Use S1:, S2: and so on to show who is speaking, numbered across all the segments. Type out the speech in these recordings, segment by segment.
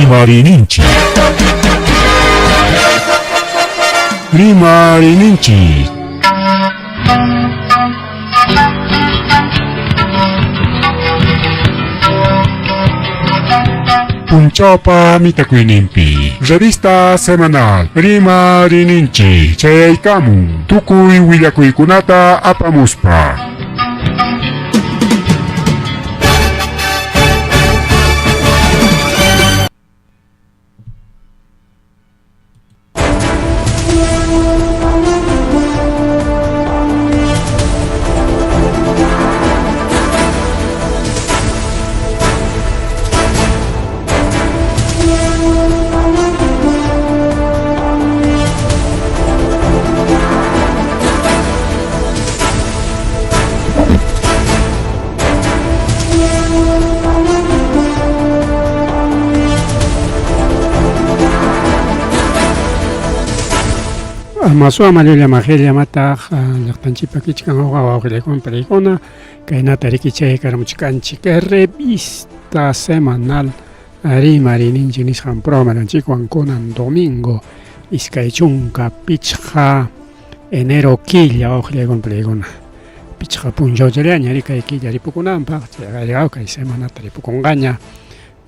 S1: Rimarinchi. Rimarinchi. Punchapa Mitakuinimpi. Revista semanal Rimarinchi. Cheikamu. Tukui Willakuikunata apamuspa.
S2: Masua Malulia Magelia Mata, Lactanchipa Kichkan, Relecon Pelicona, Kainata Rikiche, Karamuchikanchi, revista semanal, Rimarin Injinishan Proman, Chiquan Conan Domingo, Iskaichunka, Pichja, Enero Quilla, Ojlegon Pelicona, Pichja Punjo Jeliana, Rica Quilla, Ripucunampa, Gauca y Semana Tripucongaña.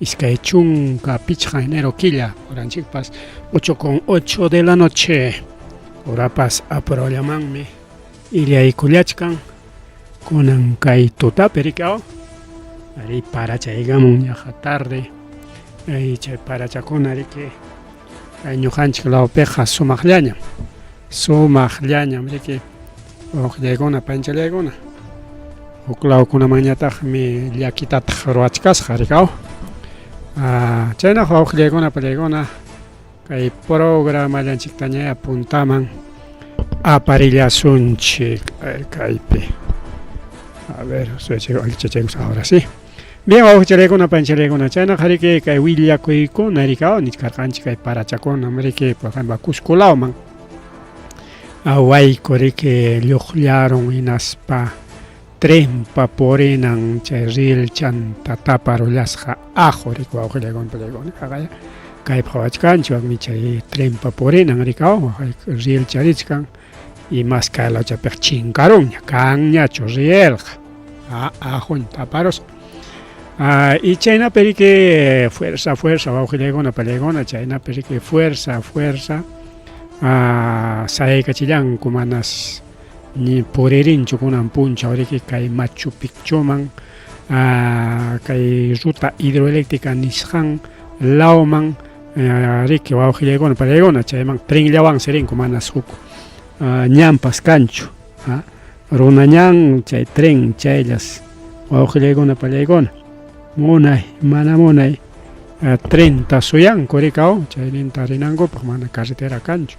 S2: Iskaichunka, Pichja, Enero Quilla, Oranchipas, 8:08 de la noche. Orapas aprollamanmi illaykuyachkan kunan kay tutapirikao ari parachaygamun yaqa tarde chay parachakuna riki kay ñuqanchik lawpiqa sumaqllañam riki uqllaykuna panchallaykuna huk lawkunamanñataqmi llakitata ruwachkasqa rikao chaynaqa uqllaykuna pallaykuna kay programa llanchiktaña apuntaman aparillasunchik kaypi. A ver, ahora sí. Bien, uqchallaykuna panchallaykuna chayna qariki kay willakuykuna rikao nisqarqanchik kay parachakuna riki por ejemplo Cusculawman wayku riki lluqllaron hinaspa trenpa purinan chay rilchanta taparullasqa aju riki uqllaykuna pallaykuna kay pawachkanchik chay trenpa purinan rikao rilcharichkan y más kaylachapiq chinkaruña kanñachu rielqa ajun taparos y chaynapi riki fuerza wawqillaykuna pallaykuna chaynapi riki fuerza sayaykachillanku manas ni puririnchu kunan punchaw riki kay Machu Picchuman kay ruta hidroeléctrica nisqan lawman riki wawqillaykuna pallaykuna chayman trinllawan sirinku manas huk ñampas kanchu runa ñan chay tren chayllas wawqillaykuna pallaykuna munay mana munay trenta suyanku rikao chayninta rinankupak mana carretera kanchu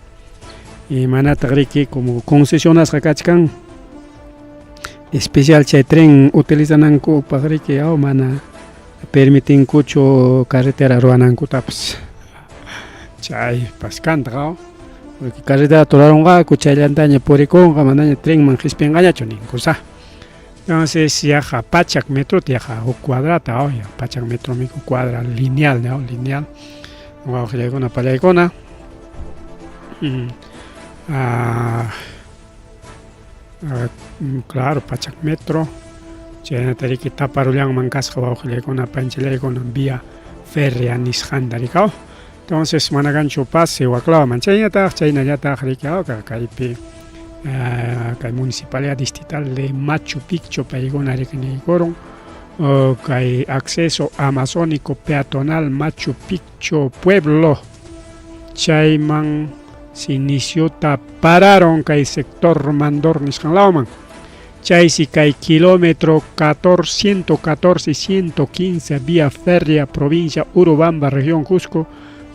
S2: y manataq riki como concesionasqa kachkan especial chay tren utilizanankupaq riki mana permitinkuchu carretera ruwanankutapas chay paskanta porque carretera turaronqaku chayllantaña purikunqa manaña trenman hispinqañachu ninkusa. Entonces yaqa pachak metro yaqa huk cuadrata pachak metro miku cuadra lineal wawqillaykuna pallaykuna claro pachak metro chaynata riki taparullanman kasqa wawqillaykuna panchallaykuna vía férrea nisqanta rikao. Entonces mana kanchu pase waklawaman chaynallataq riki kaypi kay municipalidad distrital de Machu Picchu paykuna riqninikuron kay acceso amazónico peatonal Machu Picchu pueblo chayman siniciota pararon kay sector Mandor nisqanlawman chaysi kay kilómetro 114 vía férrea provincia Urubamba región Cusco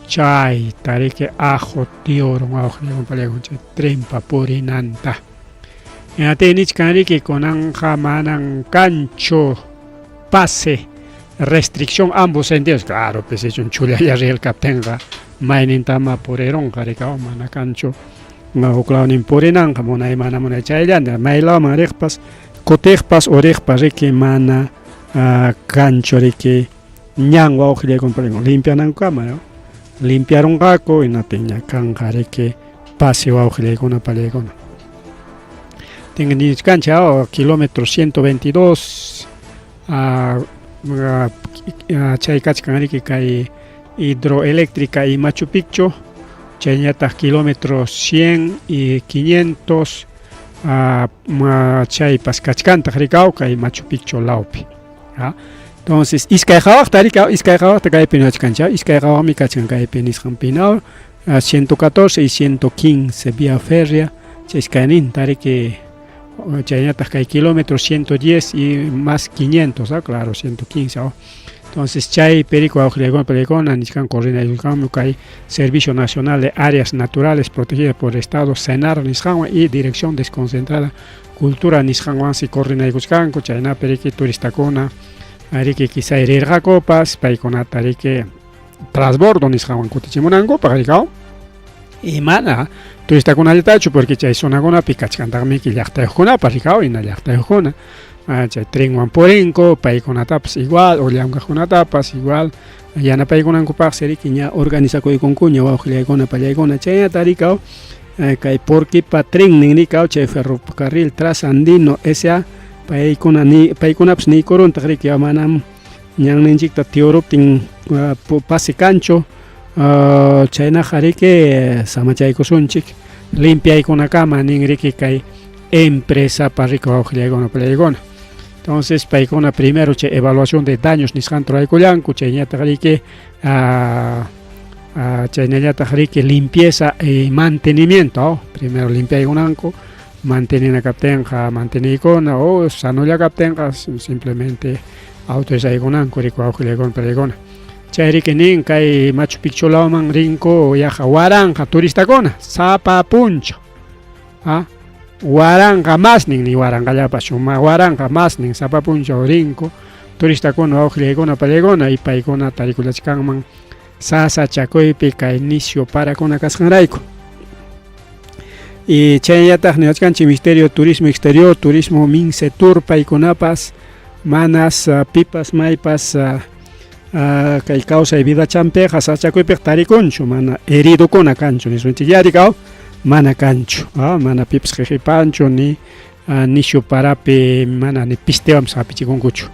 S2: chay tariki ajo tioron wawqillaykuna pallaykuna chay trenpa purinanta nichkan riki kunanja manan kanchu pase restricción ambos sentidos claro pues un chulalla rielkaptinqa maynintama purironqa rikao mana kanchu huklawnin purinanqa munay mana munay chayllanta maylaman riqpas kutiqpas uriqpas riki mana kanchu riki ñan wawqilla con palegón limpianan cámara limpiaron gaco y nateña canjare que pase wawqilla con palegón tengan cancha kilómetro 122 chay kachkanari que cae hidroeléctrica y Machu Picchu chayñataq kilómetros 100 y 500 chaypas kachkanta rikawqa y Machu Picchu laupi entonces iskay qhawaqta rikaw iskay qhawaqta kaypi kachkancha iskay qhawaqmi kachkan kaypi nisqanpinaw 114 y 115 vía férrea chay iskayninta riki chayñataq kay kilómetros 110 y más 500 claro 115 entonces chay perico pelicona niscan corrina y Servicio Nacional de Áreas Naturales Protegidas por el Estado Senar niscan y Dirección Desconcentrada Cultura niscan si corrina y buscanco chayna periqui turistakuna ariki quizá irirqa copas paykunata ariki transbordo nisqawan kutichimunanku pagarikao y mana turistakunallatachu porque chay zonakunapi kachkantaqmi llaqtayuqkunapas rikao ina llaqtayuqkuna chay trenwan purinko paykunatapas igual o llamkaqkunatapas igual yanapaykunankupaqsi ariki ña organizakuykunkuña wawqillaykuna pallaykuna chayñata rikao kay Porquipa tren nin rikao chay ferrocarril Transandino S.A. paykunapas niykuruntaq riki manam ñanninchikta tiuruptin pasi kanchu chaynaqa riki samachaykusunchik limpiaykunakama nin riki kay empresapa riki wawqillaykuna pallaykuna entonces paykuna primero chay evaluación de daños nisqanta ruraykullanku chayñataq riki chayñataq riki limpieza y mantenimiento primero limpiaykunanku mantenina kaptenqa manteniykuna o sanulla kaptenqa simplemente autorizaykunanku riki wawqillaykuna pallaykuna chay riki nin kay Machu Picchu lawman rinku yaqa waranqa turistakuna sapa puncha waranqa masnin ni waranqallapas shumaq waranqa masnin sapa puncha rinku turistakuna wawqillaykuna pallaykuna y paykuna tarikulachkanman sasa chakuypi kay nisyu parakuna kasqanrayku y chaynataq niwachkanchik Ministerio Turismo Exterior Turismo Mincetur paykunapas manas pipas maypas kay kawsay vidachanpiqa sachakuypiqa tarikunchu mana heridukuna kanchu nisunchik yarikaw mana kanchu mana pipas qiqipanchu ni nisyu parapi mana ni pistewan hapichikunkuchu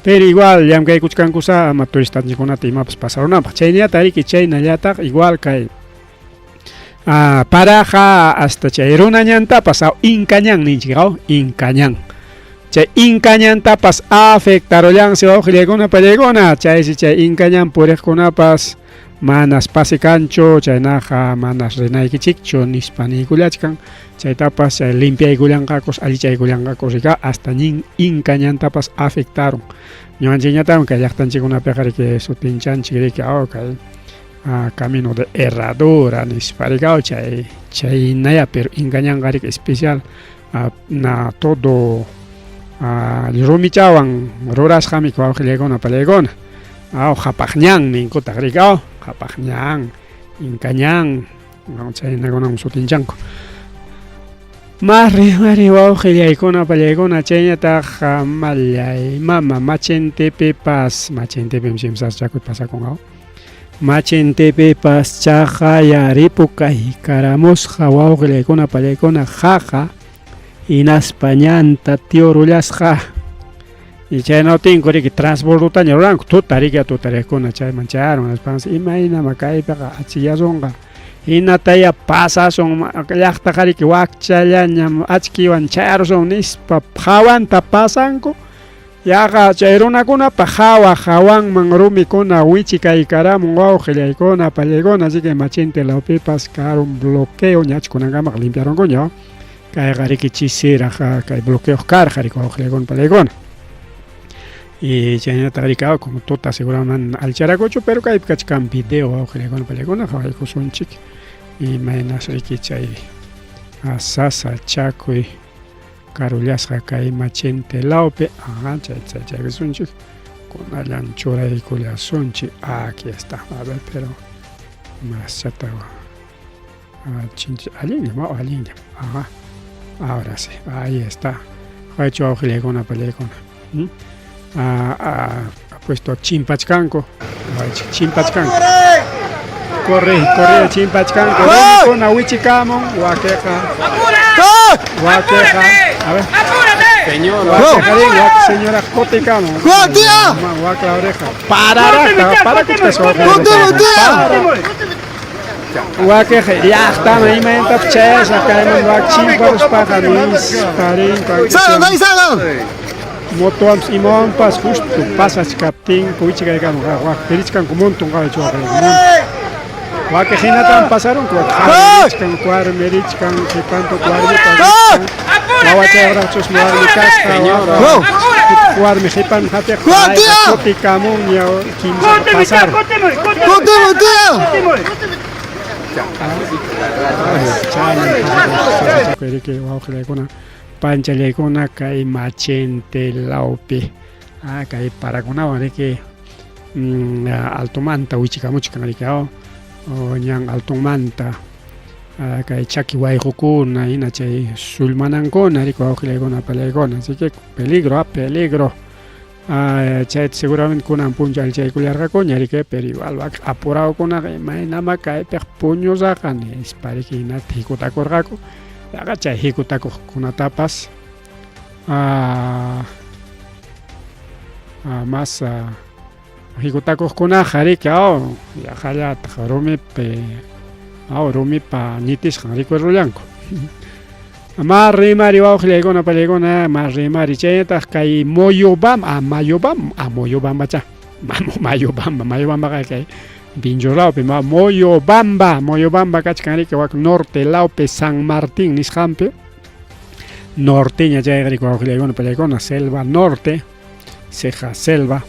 S2: pero igual llamkaykuchkankusa ama turistanchikkunata imapas pasarunanpaq chayñata riki chaynallataq igual kay paraja hasta chay runañantapas inkañan ninchik inkañan chay inkañantapas afectarullansi wawqillaykuna pallaykuna chaysi chay inkañan puriqkunapas manas pasi kanchu chaynaqa manas rinaykichikchu nispa niykullachkan chaytapas chay limpiaykullanqakus allichaykullanqakus rika hasta inkañantapas afectaron ñuqanchikñatami kay llaqtanchikkunapiqa riki sutinchanchik riki kay camino de herradura nispa rikao chaynaya pero inkañanqa riki especial na todo rumichawan rurasqami wawqillaykuna pallaykuna qhapaqñan ninkutaq rikao qhapaqñan inkañan chaynakunawan sutinchanku mari wawqillaykuna pallaykuna chayñataq mallay mama Machentepepas Machentepem simsas chakuy pasakunqa Machentepepas chaqa yaripu kay karamusqa wawqillaykuna pallaykuna qaqa hinaspa ñanta tiurullasqa y chaynawtinku riki transbordutaña ruranku tutariqkuna chayman chayaron aspawansi imaynama kaypiqa achillasunqa hinataya pasasun llaqtaqa riki wakchallaña achkiwan chayarusun nispa hawanta pasanku yaqa chay runakunapa hawanman rumikuna wichikaykaramun wawqillaykuna pallaykuna así que Machente lawpipas karon bloqueo ñachkunankamaq limpiarunkuña kayqa riki chisiraq kay bloqueos karqa riki wawqillaykuna pallaykuna y chaynata rikao como tuta seguramente alcharakuchu pero kaypi kachkan video wawqillaykuna pallaykuna hawaykusunchik y maynas riki chay sasa chakuy karullasqa kay Machente lawpi chaykusunchik kunallan churaykullasunchik aquí está a ver pero más chata aliñam ahora sí ahí está hecho wawqillaykuna pallaykuna puesto chimpachcanco, chimpachcanco. Corre, chimpachcanco. Con ahuichicamon, huaqueja. A ver. Señora Coticamo. Huac la oreja. Para que te soque. Huaqueja. Ya está, me inventa chesa, caemos huachín por los pájaros. Motoams y monpas justo pasas captín, cuichica de camo, huac, perichcan como un tunga de chuaca. Huaque jinatan pasaron con Merichcan, cuar, Merichcan, que tanto cuar, la huacha abrazos, muar mi casca, cuar, mi jipan, jate, coticamo, ya, quince, pasar. Pancha le con kai machente laupe. Kai para con ahora que alto manta, uichica mucho canaricao. O nyang altong manta kay chaki wai hukuna ina chay sulmanankona rico aujilegona pelegona, así que peligro chay seguramente kunan puncha el chay kuliarga coña rique pero igual va apurado con mai nama kay per puños akan es para que ina hikuta korgako aga chay hikuta kuna tapas más hikutakos kuna jarike ya jala tajarome pe rumi pa nitis jariko rolanco más rimari aujilegona pelegona más rimari cheta kai moyobam bacha mayobamba kai binjolao pe moyobamba kachkanike wak norte laupe San Martín nishampe norteña ya griko aujilegona pelegona selva norte ceja selva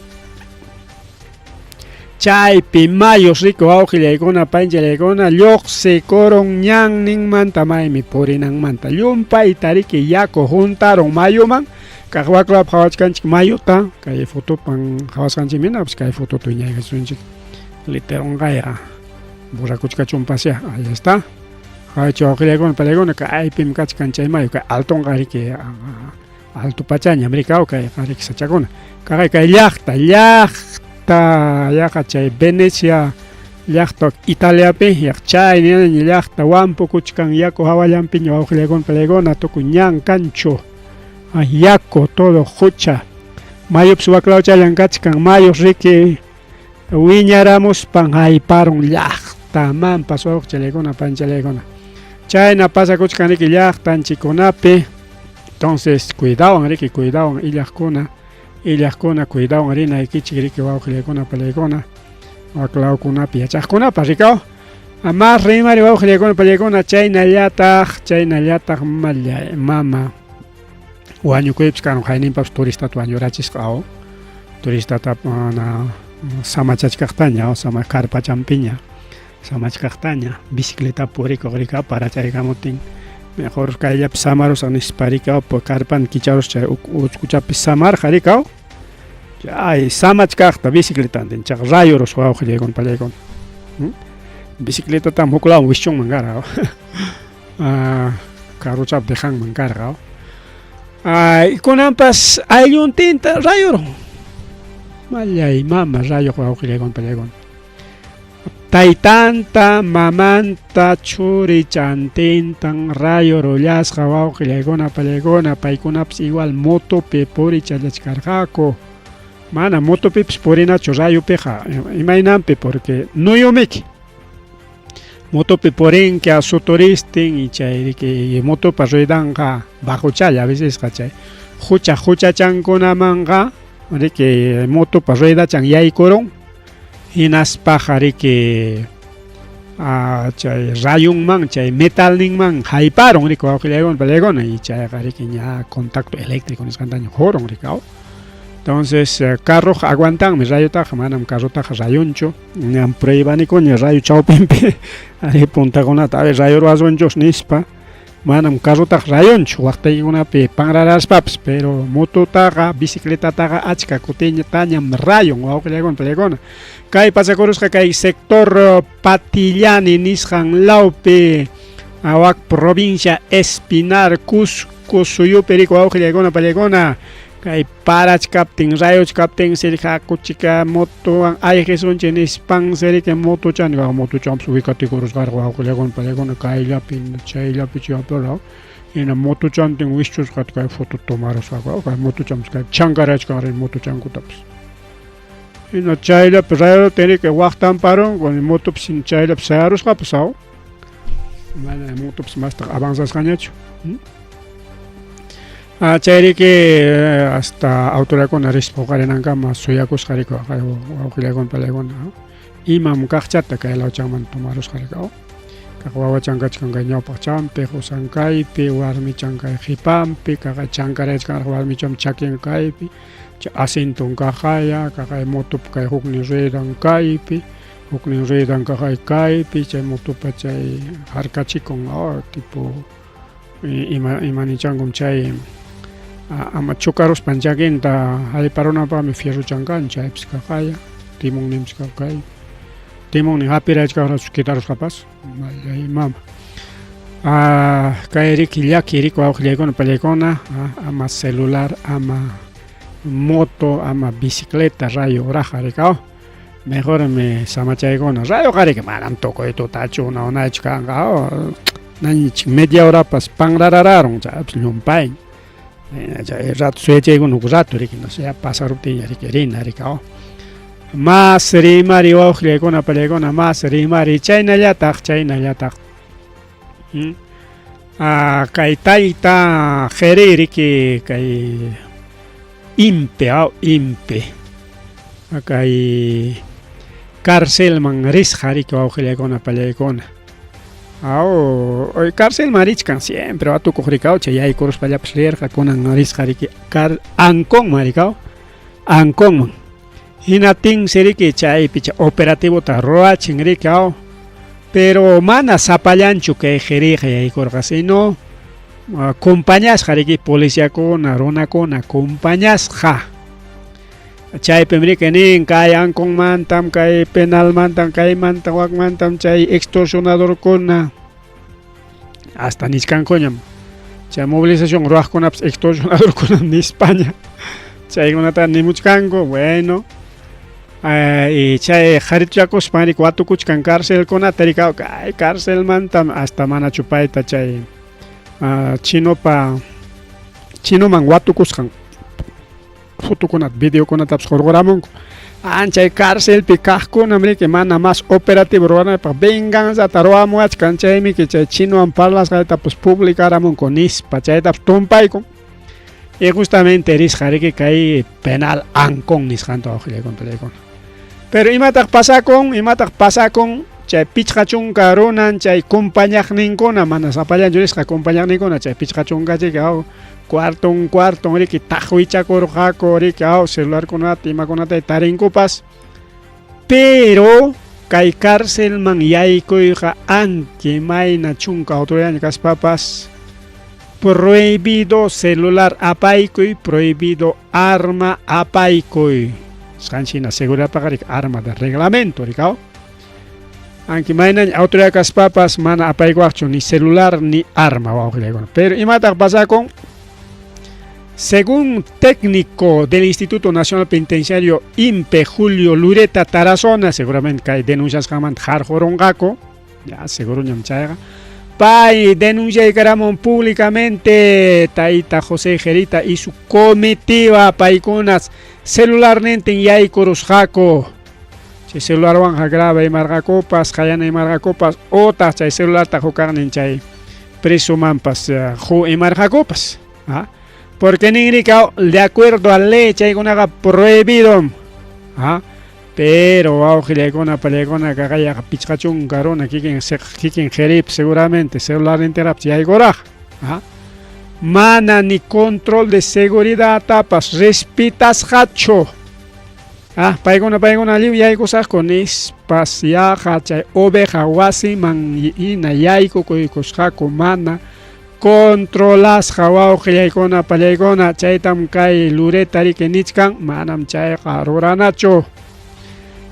S2: chay pimayos rico aujilegona panchalegona llok se coron ñang ning manta may mi porinang manta lumpa itariki yako juntaron mayoman kahwakla hawachkanchik mayota kay foto pan hawaskanchik mina pues kay foto tuña gasunchik literon gaya burakuchka chumpasia ahí está hacho aujilegona pelegona kay pim kachkanchay mayo kay alton gariki alto pachaña americao kay gariki sachakona kay llaqta chay Venecia llaqta Italiapi chay ni llaqta wampu kuchkan yako hawallampi aujilegon pelegona toku ñan cancho yako todo hucha mayo subaklao chayan kachkan mayo riki wiñaramos pan hayparon llaqta man pasó chalegona panchalegona chayna pasa kuchkan riki llaqta anchikunapi entonces cuidado illakuna cuidado harina ikichiriki waujilegona pelegona waklaukuna piachakuna parikao amas rimari waujilegona pelegona chayna llatak mama wañukuypis karon hayninpas turista wañurachisqa turista na samachachkaqtaña sama karpachampiña samachkaqtaña bicicleta puriko rika para chaykamutin mejor kayllapi samaros anisparika po karpan kicharos chay uchkuchapi samar jarikao ay samachkaqta bicicletantin chaq rayoros wawqillaykun pallaykun bicicleta tam huklawan wishchunman karqa carrochapi dejanman karqa kunanpas aylluntinta rayoron mallay mama rayoq wawqillaykun pallaykun taytanta mamanta churi chantintan rayo rollasqa wawqillaykuna pallaykuna paykunapas igual motopi puri challachkarqaku mana motopipis purinachu rayopiqa imaynanpi porque nuyumiki motopi purinki asuturistin y chayriki motopa ruidanqa bajuchalla a veces chay huchachankunamanqa riki motopa ruidachan yaykurun hinaspaqa riki chay rayunman chay metalninman hayparon riki wawqillaykuna pallaykuna y chayqa riki ña contacto eléctrico nisqantaña horon rikaw entonces carro aguantanmi rayotaqa manam carrotaqa rayunchu ñam pruebanikuna rayo chawpinpi ari puntakunata a ver rayo ruwaswanchus nispa manam carrotaqa rayunchu waqtaykunapi panraraspapas pero mototaqa bicicletataqa achka kutitañam rayun wawqillaykuna pallaykuna kay pasakurusqa kay sector Patillani nisqan lawpi awak provincia Espinar Cusco suyupi riki wawqillaykuna pallaykuna kay parach kaptin rayos kaptin seri kuchika moto ang ay geson chenis pang seri ke moto chan ga moto cham subi kategoros gar wa kulegon palegon kaila pin chaila pichapora ina moto chan ting wishchus kat kay foto tomaros ga moto cham ska changarach gar moto chan kutaps ina chaila rayo teni ke waqtan paron con moto sin chaila saros ga pasao mana moto mas avanzas gañacho chairi que hasta autoridad con arispo karenanga mas suyakos kariko kayo aukilegon palegon imam kakchata kay law changman tumaros kariko kakwawa changach kangay pacham pe hosankay pe warmi changkay hipam pe kaka changkarech kang warmi cham chaking kay pe asintong kakaya kakay motup kay hukni redang kay pe hukni redang kay pe chay motup chay harkachikong tipo imani changum chay ama chukaros panjagin ta hay parona pa mi fierro changan chay pska kaya timong nim pska kay timong ni happy raj ka kitaros kapas malay mam kay rikilya kiri ko aklegon palekona ama celular ama moto ama bicicleta rayo raja rekao mejor me samachay gona rayo kare que manam toko eto tacho na ona chkanga nani media hora pas pangrarararon cha lumpay rato sueche con un rato que no sea pasar rutina que rina recao más rimari ogle con apelegona más rimari china ya tak kai taita geriri que kai impe kai cárcel man ris hari que ogle con apelegona cárcel marichkan siempre va tu cobricao che hay coros para psler con angaris hariki car ankong maricao ankong hinating seriki chay picha operativo ta roa chingricao pero mana sapallanchu que jerije hay corgasino compañías hariki policía con arona con compañías ja chay pemri kenin kay angkong mantam kay penal mantam kay mantawak mantam chay extorsionador con hasta niskan konyam chay movilización roaj con extorsionador con en España chay gonata ni muchkango bueno y chay harichakos pani cuatro kuchkan cárcel con atericao kay cárcel mantam hasta mana chupaita chay chino man watu kuskan foto con video con ataps corgoramon ancha cárcel picaj con amri que mana más operativo rona pa venganza taroa muach cancha mi que chino amparlas gaita pues publicaramon con ispa chaita tompay con y justamente ris jare que cae penal ankong nis canto ojile con telecon pero imatak pasa con chay pichachun karonan chay compañía ninkona mana sapallan juris ka compañía ninkona chay pichachun gache que cuarto riki tajuicha corjako riki celular conata ima conata tarincopas pero kay cárcel man yaikoija anke maina chunka autoridad kas papas prohibido celular apaikoy prohibido arma apaikoy sanchina seguridad pagarik arma de reglamento rikao anke maina autoridad kas papas mana apaikoacho ni celular ni arma pero imata pasa con según técnico del Instituto Nacional Penitenciario INPE Julio Lureta Tarazona, seguramente hay denuncias que Jarjorongako, ya seguro ñamchaiga, pai denuncia y públicamente Taita José Gerita y su comitiva paikunas celular nenten yai korusjako, si celular wanja grave y marga copas, jayana y marga copas, otra chay celular tajocarnen chay preso mampas jo y marga copas, porque ningrica de acuerdo a ley chay gunaga prohibido pero aujile gona palegona cagaya pichachun garona kikin jerip seguramente celular interap si hay goraj mana ni control de seguridad tapas respitas hacho paigona liu yai cosas con espacia hachay oveja wasi man ina yaiko koikosjako mana controlas jawao jayaikona palegona chaytam kai luretari que nichkan manam chay jaroranacho.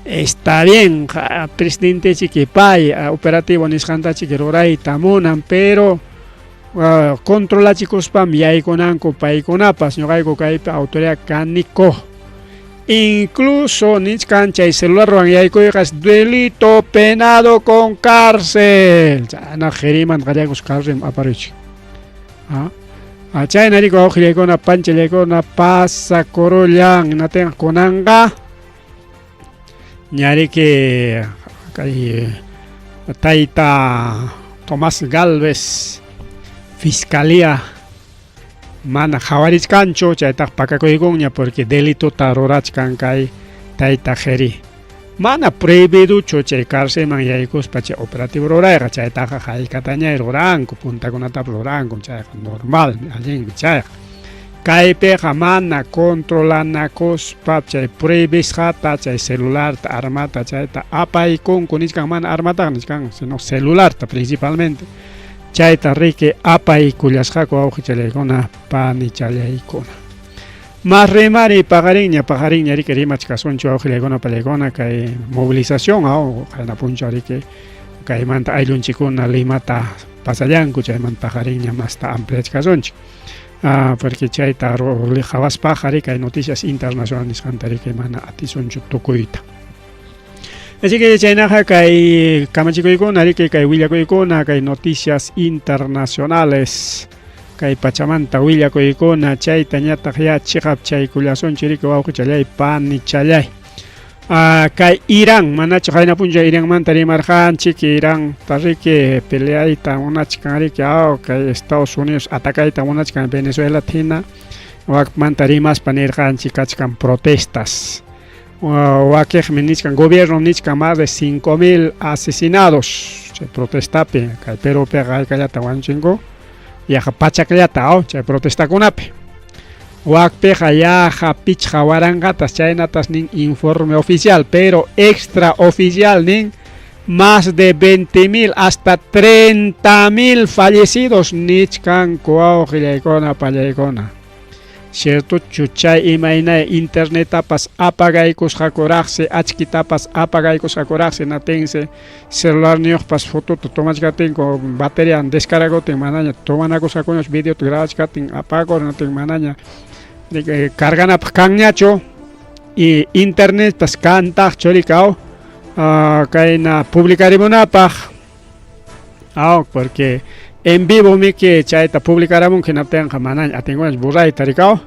S2: Está bien, presidente chiquipay operativo nisjanta chiquiroray tamunan, pero controlachikuspa yaykunanku paykunapas ñuqayku kaypi autoridad kaniko. Incluso nichkan chay celularwan yaykuyqas delito penado con cárcel. Chayna qhiriman qallakus cárcel aparuchik. Chayna riku awqillaykuna panchallaykuna pasakurullan hinatin kunanqa ñariki kay tayta Tomás Galvez Fiscalía mana qhawarishkanchu chaytaq pakakuykunña porque delituta rurachkan kay tayta qheri mana prohibiduchu chay cárcelman yaykuspa chay operativo rurayqa chaytaqa haykataña ruranku puntakunatapas ruranku chayqa normal allinmi chayqa kaypiqa mana controlanakuspa chay prohibishqata chay celularta armata chayta apaykunku nishkan mana armataqa nishkan sino celularta principalmente chayta riki apaykullashqaku awqichallaykuna panichallaykuna mas rimari paqarinña riki rimach kasunchu awqillaykuna pallaykuna kay movilización qayna puncha riki kaymanta ayllunchikkuna Limata pasallanku chaymanta paqarinña masta ampliach kasunchik porque chayta qhawaspaqa riki kay noticias internacionales nisqanta riki mana atisunchu tukuyta. Así que chaynaqa kay kamachikuykuna riki kay willakuykuna kay noticias internacionales kay pachamanta willakuykuna chayta ñataq ya chiqap chaykullasunchik riki wawqichallay panichallay. Kay Irán manachu qayna puncha Iránmanta rimarqanchik Iránta riki peleayta munachkan riki kay Estados Unidos atacayta munachkan Venezuela tina wakmanta rimaspa nirqanchik kachkan protestas. Wakejmi nichkan gobierno nichkan más de 5,000 asesinados chay protestapi kay Perupi haykallata wanchinku yaqa pachakllata chay protestakunapi wakpiqa yaqa pichqa waranqatas chaynatas nin informe oficial pero extraoficial nin más de 20,000 hasta 30,000 fallecidos nichkanku awqillaykuna pallaykuna. Cierto chuchay imaynay internetapas apagaykusqakuraqsi achkitapas apagaykusqakuraqsi natinsi celular niyuqpas fototo tomachkatinko baterian descargakutin manaña tomanakusqakuñash videota grabachkatin apagor natin manaña carganapaq kanñachu y internetpas kantaqchu riki kayna publicarimunapaq porque en vivo miki chayta publicaramunki naptinqa manaña atinkunash burrayta rikaw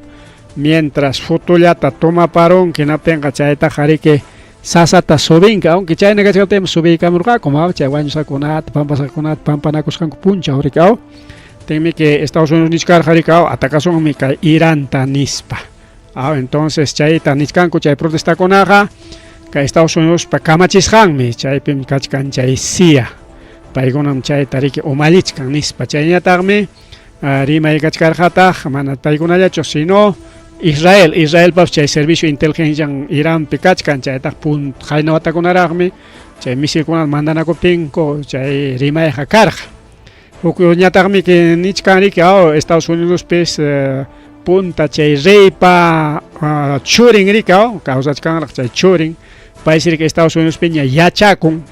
S2: mientras fotollata tomaparunki naptinqa chaytaqa riki sasata subinki aunque chayna kachkatima subiykamurqaku chay wañusqakunata pampasqakunata pampanakusqanku punchaw rikaw tinmiki Estados Unidos nishkarqa rikaw atakasunmi kay Iranta nispa entonces chayta nishkanku chay protestakunaqa kay Estados Unidos pa kamachisqanmi chaypim kachkan chay CIA paykunam chayta riki umalichkan nispa chayñataqmi rimay kachkarqataq mana paykunallachu sino Israelpas chay servicio inteligencia Iránpi kachkan chaytaq qayna watakunaraqmi chay misilkunata mandanakuptinku chay rimayqa karqa ukñataqmi nichkan riki Estados Unidospas punta chay reypa churin riki kawsachkanraq chay churin paysi riki Estados Unidospi ña yachakun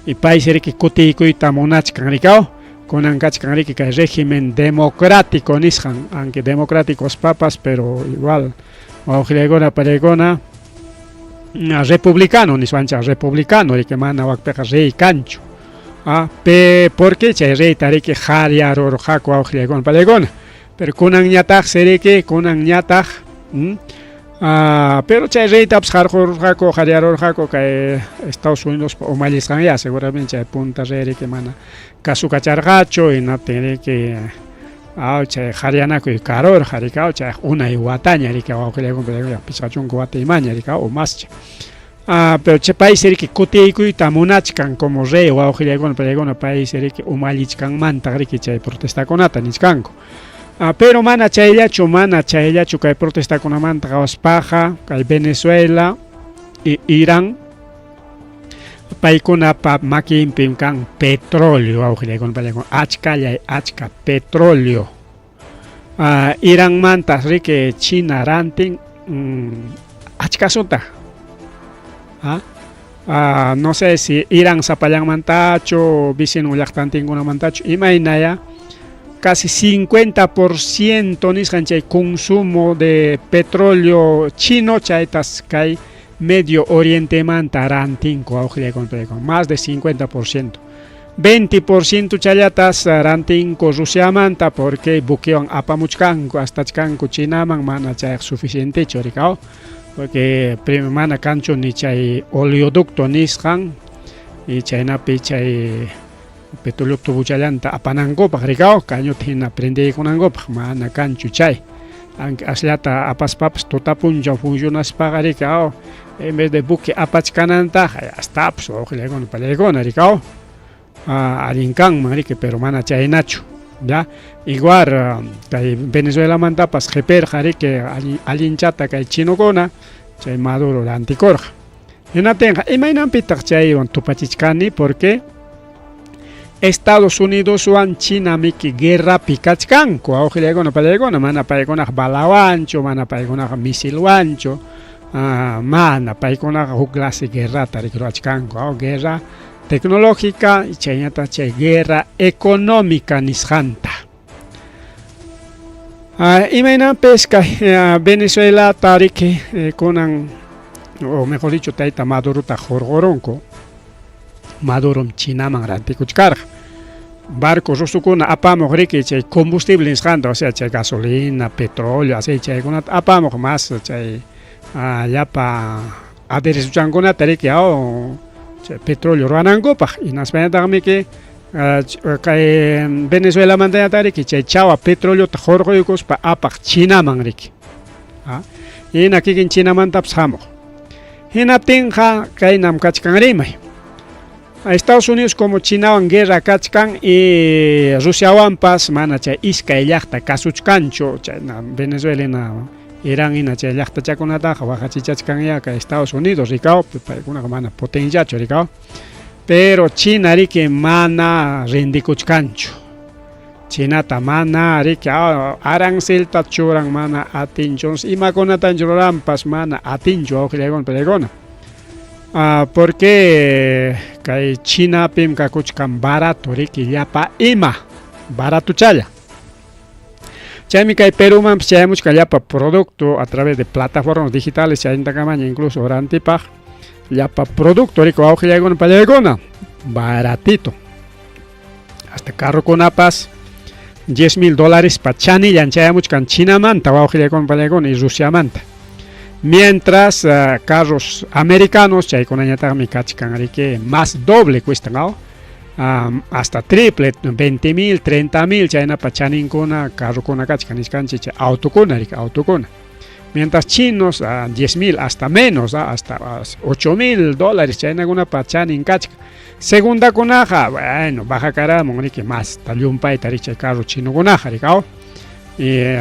S2: y país riki kutiykuyta munachkan rikaw kunan kachkan riki kay régimen democrático nisqan aunque democráticos papas pero igual wawqillaykuna pallaykuna republicano niswanchaq republicano riki mana wakpiqa rey kanchu porque chay reyta riki qaryarurqaku wawqillaykuna pallaykuna pero kunan ñataq riki kunan ñataq pero chay reytapas qarqurqaku qaryarurqaku kay Estados Unidos umallisqanya seguramente chay punta riki mana kasukacharqachu hinaptin riki chay qaryanakuy karurqa rikaw chay unay wataña riki wawqillaykuna pichqachunku wata imaña rikaw o mascha pero chay país riki kutiykuyta munachkan como rey wawqillaykuna pallaykuna país riki umallichkanmanta riki chay protestakunata nishkanku pero mana chayllachu kay protestakunamanta qhawaspaqa kay Venezuela y Irán paykunapa makinpim kan petróleo wawqillaykuna pallaykuna achka petróleo Iránmanta riki China rantin achkasutta no sé si Irán sapallanmantachu vecino llaqtantinkunamantachu imaynaya casi 50% nisqan chay consumo de petróleo chino chaytas kay Medio Oriente manta rantinko awqillaykunapayku más de 50%. 20% challatas rantinko Rusia manta porque buquewan apamuchkanku hasta chkanku Chinaman mana chay suficiente chorikao porque mana kanchu ni chay oleoducto nisqan y chaynapi chay petróleo tubuchallanta apanankopak rikao kañuta hina prendiykunankupaq mana kanchu chay asllata apaspapas tutapuncha funcionaspaq rikao en vez de buque apachkananta hastapis wawqillaykuna pallaykuna rikao allinkanman riki pero mana chaynachu ya igual kay Venezuela mantapas qhiperqa riki allinchata kay chinukuna chay Maduro rantikurqa hinatinqa imaynanpitaq chaywan tupachichkani porque Estados Unidos wan China miki guerra pikachkanku awqillaykuna pallaykuna mana paykunaq balawanchu mana paykunaq misilwanchu mana paykunaqa huk clase guerrata rikurachkanku guerra tecnológica y chayñata chay guerra económica nisqanta imaynanpis kay Venezuela tariki kunan o mejor dicho tayta Madurota jorgoronku Madurom Chinaman rantikuchkarqa barco rusukuna apamuq riki chay combustible nisqanta o sea chay gasolina, petróleo, aceite chaykunata apamuq mas chay llapa aderesuchankunata riki chay petróleo ruwanankupaq hinaspañataqmi kay Venezuela mantañata riki chay chawa petroleota jorquykuspa apaq Chinaman riki hina kikin Chinamantapas hamuq hinaptinqa kaynam kachkan rimay Estados Unidos como Chinawan guerra kachkan y Rusiawanpas mana chay iskay llaqta kasuchkanchu chay Venezuela Irán ina chay llaqtachakunataqa waqachichachkanya kay Estados Unidos rikao paykunaqa mana potenciachu rikao pero China riki mana rindikuchkanchu Chinata mana riki arancelta churan mana atinchu imakunata ruranpas mana atinchu awqillaykuna pallaykuna porque kay China pim kakuchkan barato riki llapa ima barato challa chaymi kay Peruman chaymuchka llapa producto a través de plataformas digitales chayntakamaña incluso orantipaq llapa producto riki awqillaykuna pallaykuna baratito hasta carrokunapas $10,000 pa chanillan chaymuchkan Chinamanta awqillaykuna pallaykuna y Rusiamanta mientras carros americanos chaykunañataqmi kachkan riki más doble cuestan hasta triple 20,000, 30,000 chaynapa chaninkuna carrokuna kachkan niskanchik chay autokuna riki autokuna mientras chinos 10,000 hasta menos hasta $8,000 chaynakunapa chanin kachkan segundakunaqa bueno baja karamun riki más tallumpayta riki chay carro chinokunaqa riki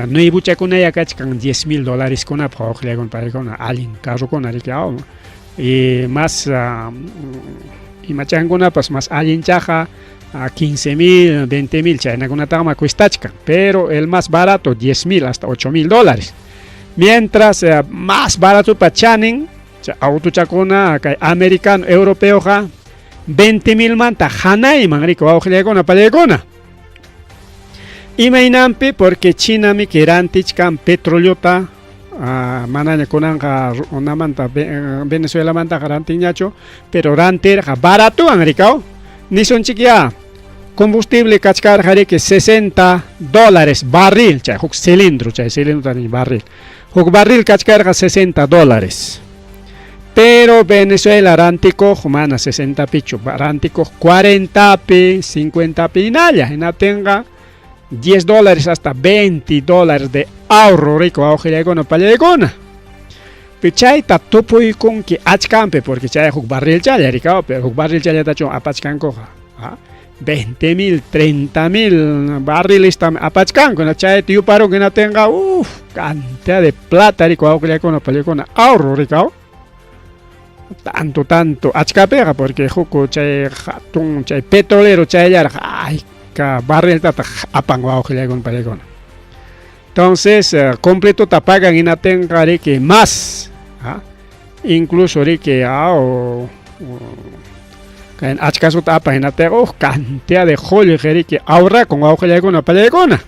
S2: nuevuchakunaya kachkan $10,000 kunapa awqillaykuna pallaykuna allin carrokuna riki y más imachankunapas más allinchaqa 15,000, 20,000 chaynakunataqma cuestachkan pero el más barato 10,000 hasta $8,000 mientras más barato pa chanin autochakuna kay americano europeoqa 20,000 manta hanayman riki awqillaykuna pallaykuna imaynanpi porque China mi rantichkan petroleota manaña kunanqa unamanta Venezuela manta rantiñachu pero rantirqa baratuan rikao nisunchik ya combustible kachkarqa riki $60 barril chay huk cilindro chay cilindro tani barril huk barril kachkarqa $60 pero Venezuela rantikuq mana 60 pichu rantikuq 40 pi 50 pi hinatenqa $10 hasta $20 de ahorro rico awqillaykuna pallaykuna chayta tupuykunki achkanpi porque chay huk barril challa rikao pero huk barril challatachu apachkankuqa 20,000, 30,000 barrilista apachkankuna chayta yuparunki hinatinqa cantidad de plata rico awqillaykuna pallaykuna ahorro rikao tanto achkapiqa porque huk chay hatun chay petrolero chayllarqa barril tata apan awqillaykuna pallaykuna entonces completo tapagan hinatinqa riki más incluso riki Kain achkasuta apajinate cantidad de joyo que ahorra con augelegona palegona.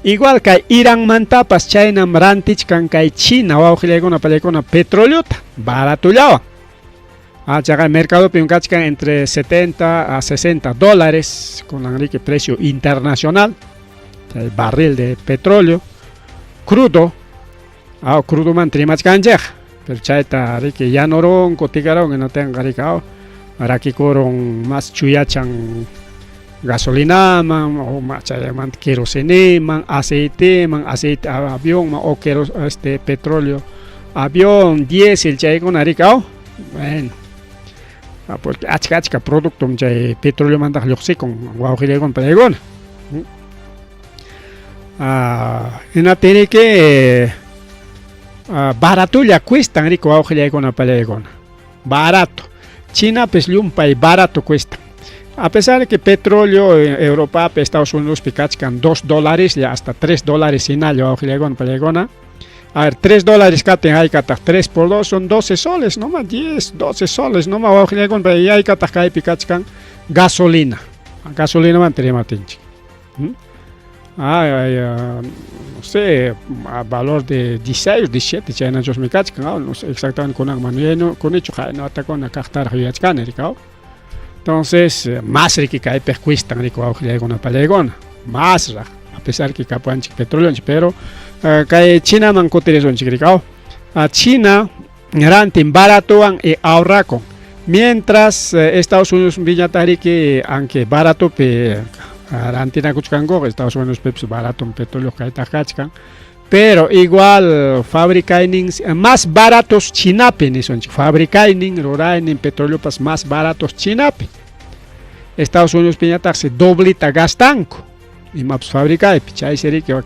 S2: Igual que Irán mantapas China rantich kan kai China augelegona palegona petróleo barato ya. Llega al mercado piuncachcan entre 70 a 60 dólares con un precio internacional. El barril de petróleo crudo. Crudo man trimachkan ya. Pero chaita que ya no ron cotigaron que no tenga ricao. Ahora que coron más chuyachan gasolina man o más man kerosene man aceite avión man o petróleo avión diésel chay con ricao. Bueno. Porque achka producto chay petróleo man da loxi con guajile con pelegón. En tiene que barato ya cuesta rico auge con la pelegona. Barato. China pues un país barato cuesta. A pesar de que petróleo en Europa, Estados Unidos picachcan $2 ya hasta $3 sin algo auge con pelegona. A ver, $3 caten hay catach 3 por 2 son 12 soles, no más 10, 12 soles, no más auge con pelegona hay catach hay picachcan gasolina. Gasolina mantería matinchi. No sé, a valor de 16, 17, ya no me cachan, no sé exactamente con un con hecho, no está con la carta de entonces, más rico que hay percuistan rico auge con la palegona, más a pesar que capan petróleo, pero que China man cotización chicricao, a China rantin barato y ahorra con, mientras Estados Unidos villatari que aunque barato pe Argentina kuchkango, Estados Unidos peps barato un petróleo que está kachkan, pero igual fabrican más baratos chinape, son fabrican rorain petróleo pas más baratos chinape. Estados Unidos piñatarse doblita gastanco y más fabrica pichai sería que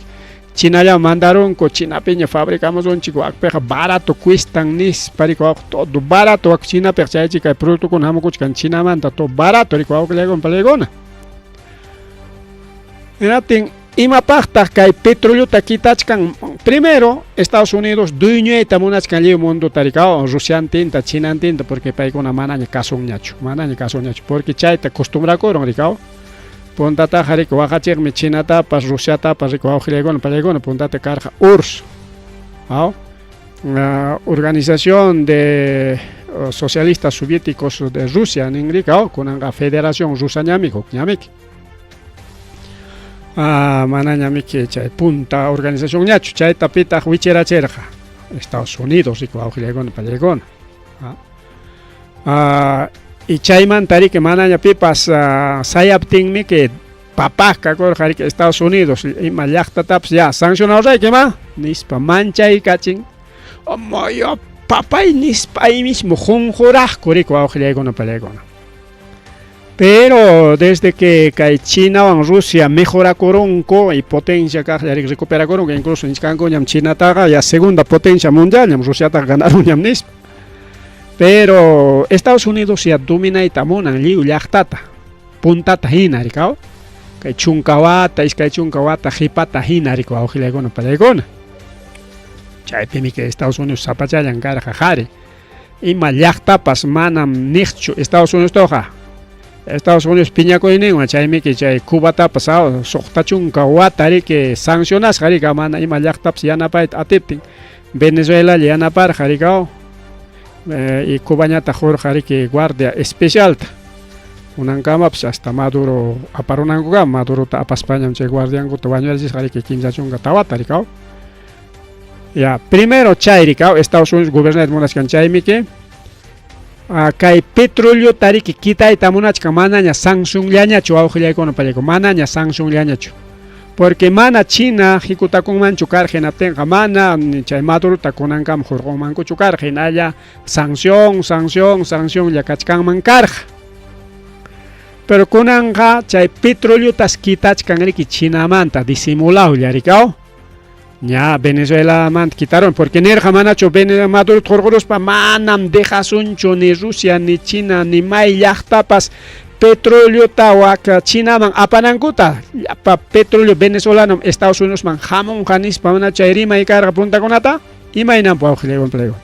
S2: China ya mandaron con China peña fabricamos un chico barato cuestan nis parico todo barato China perchai chica producto con hamo kuchkan China manda todo barato rico que le con palegona. Ima pachta que petróleo taquitachkan primero Estados Unidos dueño de tamunas que el mundo taricao Rusia tinta China tinta porque país con manaña caso ñacho porque chaita acostumbra con ricao ponta ta jarico baja me China tapas Rusia tapas rico augilegon palegón ponta te carga URSS organización de socialistas soviéticos de Rusia en ricao con la Federación Rusa ñamik manaña que chay punta organización ñacho chay tapita huichera cherja Estados Unidos y coaugilegón palegón y chay mantari que manaña pipas sayaptingmi que papá que Estados Unidos y malakta taps ya sancionados hay que más nispa mancha y caching yo papá y nispa ahí mismo jonjoraj cori coaugilegón palegón. Pero desde que China o Rusia mejora coronco y potencia que recupera coronco, incluso en China está ya segunda potencia mundial, Rusia está ganando nis. Pero Estados Unidos ya domina y tamona liu yachtata, puntata hina ricao, que chunkawata hipata hina ricao augilegona palegona. Chay pimi que Estados Unidos zapachayan cara jajari, y malyachtapas manam nichu Estados Unidos toja. Estados Unidos piña coine una chaime que chay Cuba ta pasado sochtachun kawatari que sancionas jarika mana ima llaqtaps yanapayt atiptin Venezuela yanapar jarikao y Cuba ñata jor jariki guardia especial unankamaps hasta Maduro aparunankuga Maduro ta apaspañam chay guardianku tawañuelsis jariki kinchachunga tawatarikao ya primero chayrikao Estados Unidos gobierno monaskan chaime que kay petróleo tariki kita itamunachka manaña sanction llañachu augillaykuna pallayku manaña sanction llañachu porque mana China jikutakunmanchu karjinatenqa mana chay Maduro takunankam jurqunmankuchu karjinalla sanción llakachkanman karja pero kunanqa chay petróleo tas kitachkanriki Chinamanta disimulado llarikao ya Venezuela man quitaron porque nerja manacho Maduro torgoros pa manam dejasuncho ni Rusia ni China ni may llaqtapas petróleo tawak China man apanankuta pa petróleo venezolano Estados Unidos man jamon janis pa manacho erima y carga punta conata y mainan pa auxilio empleo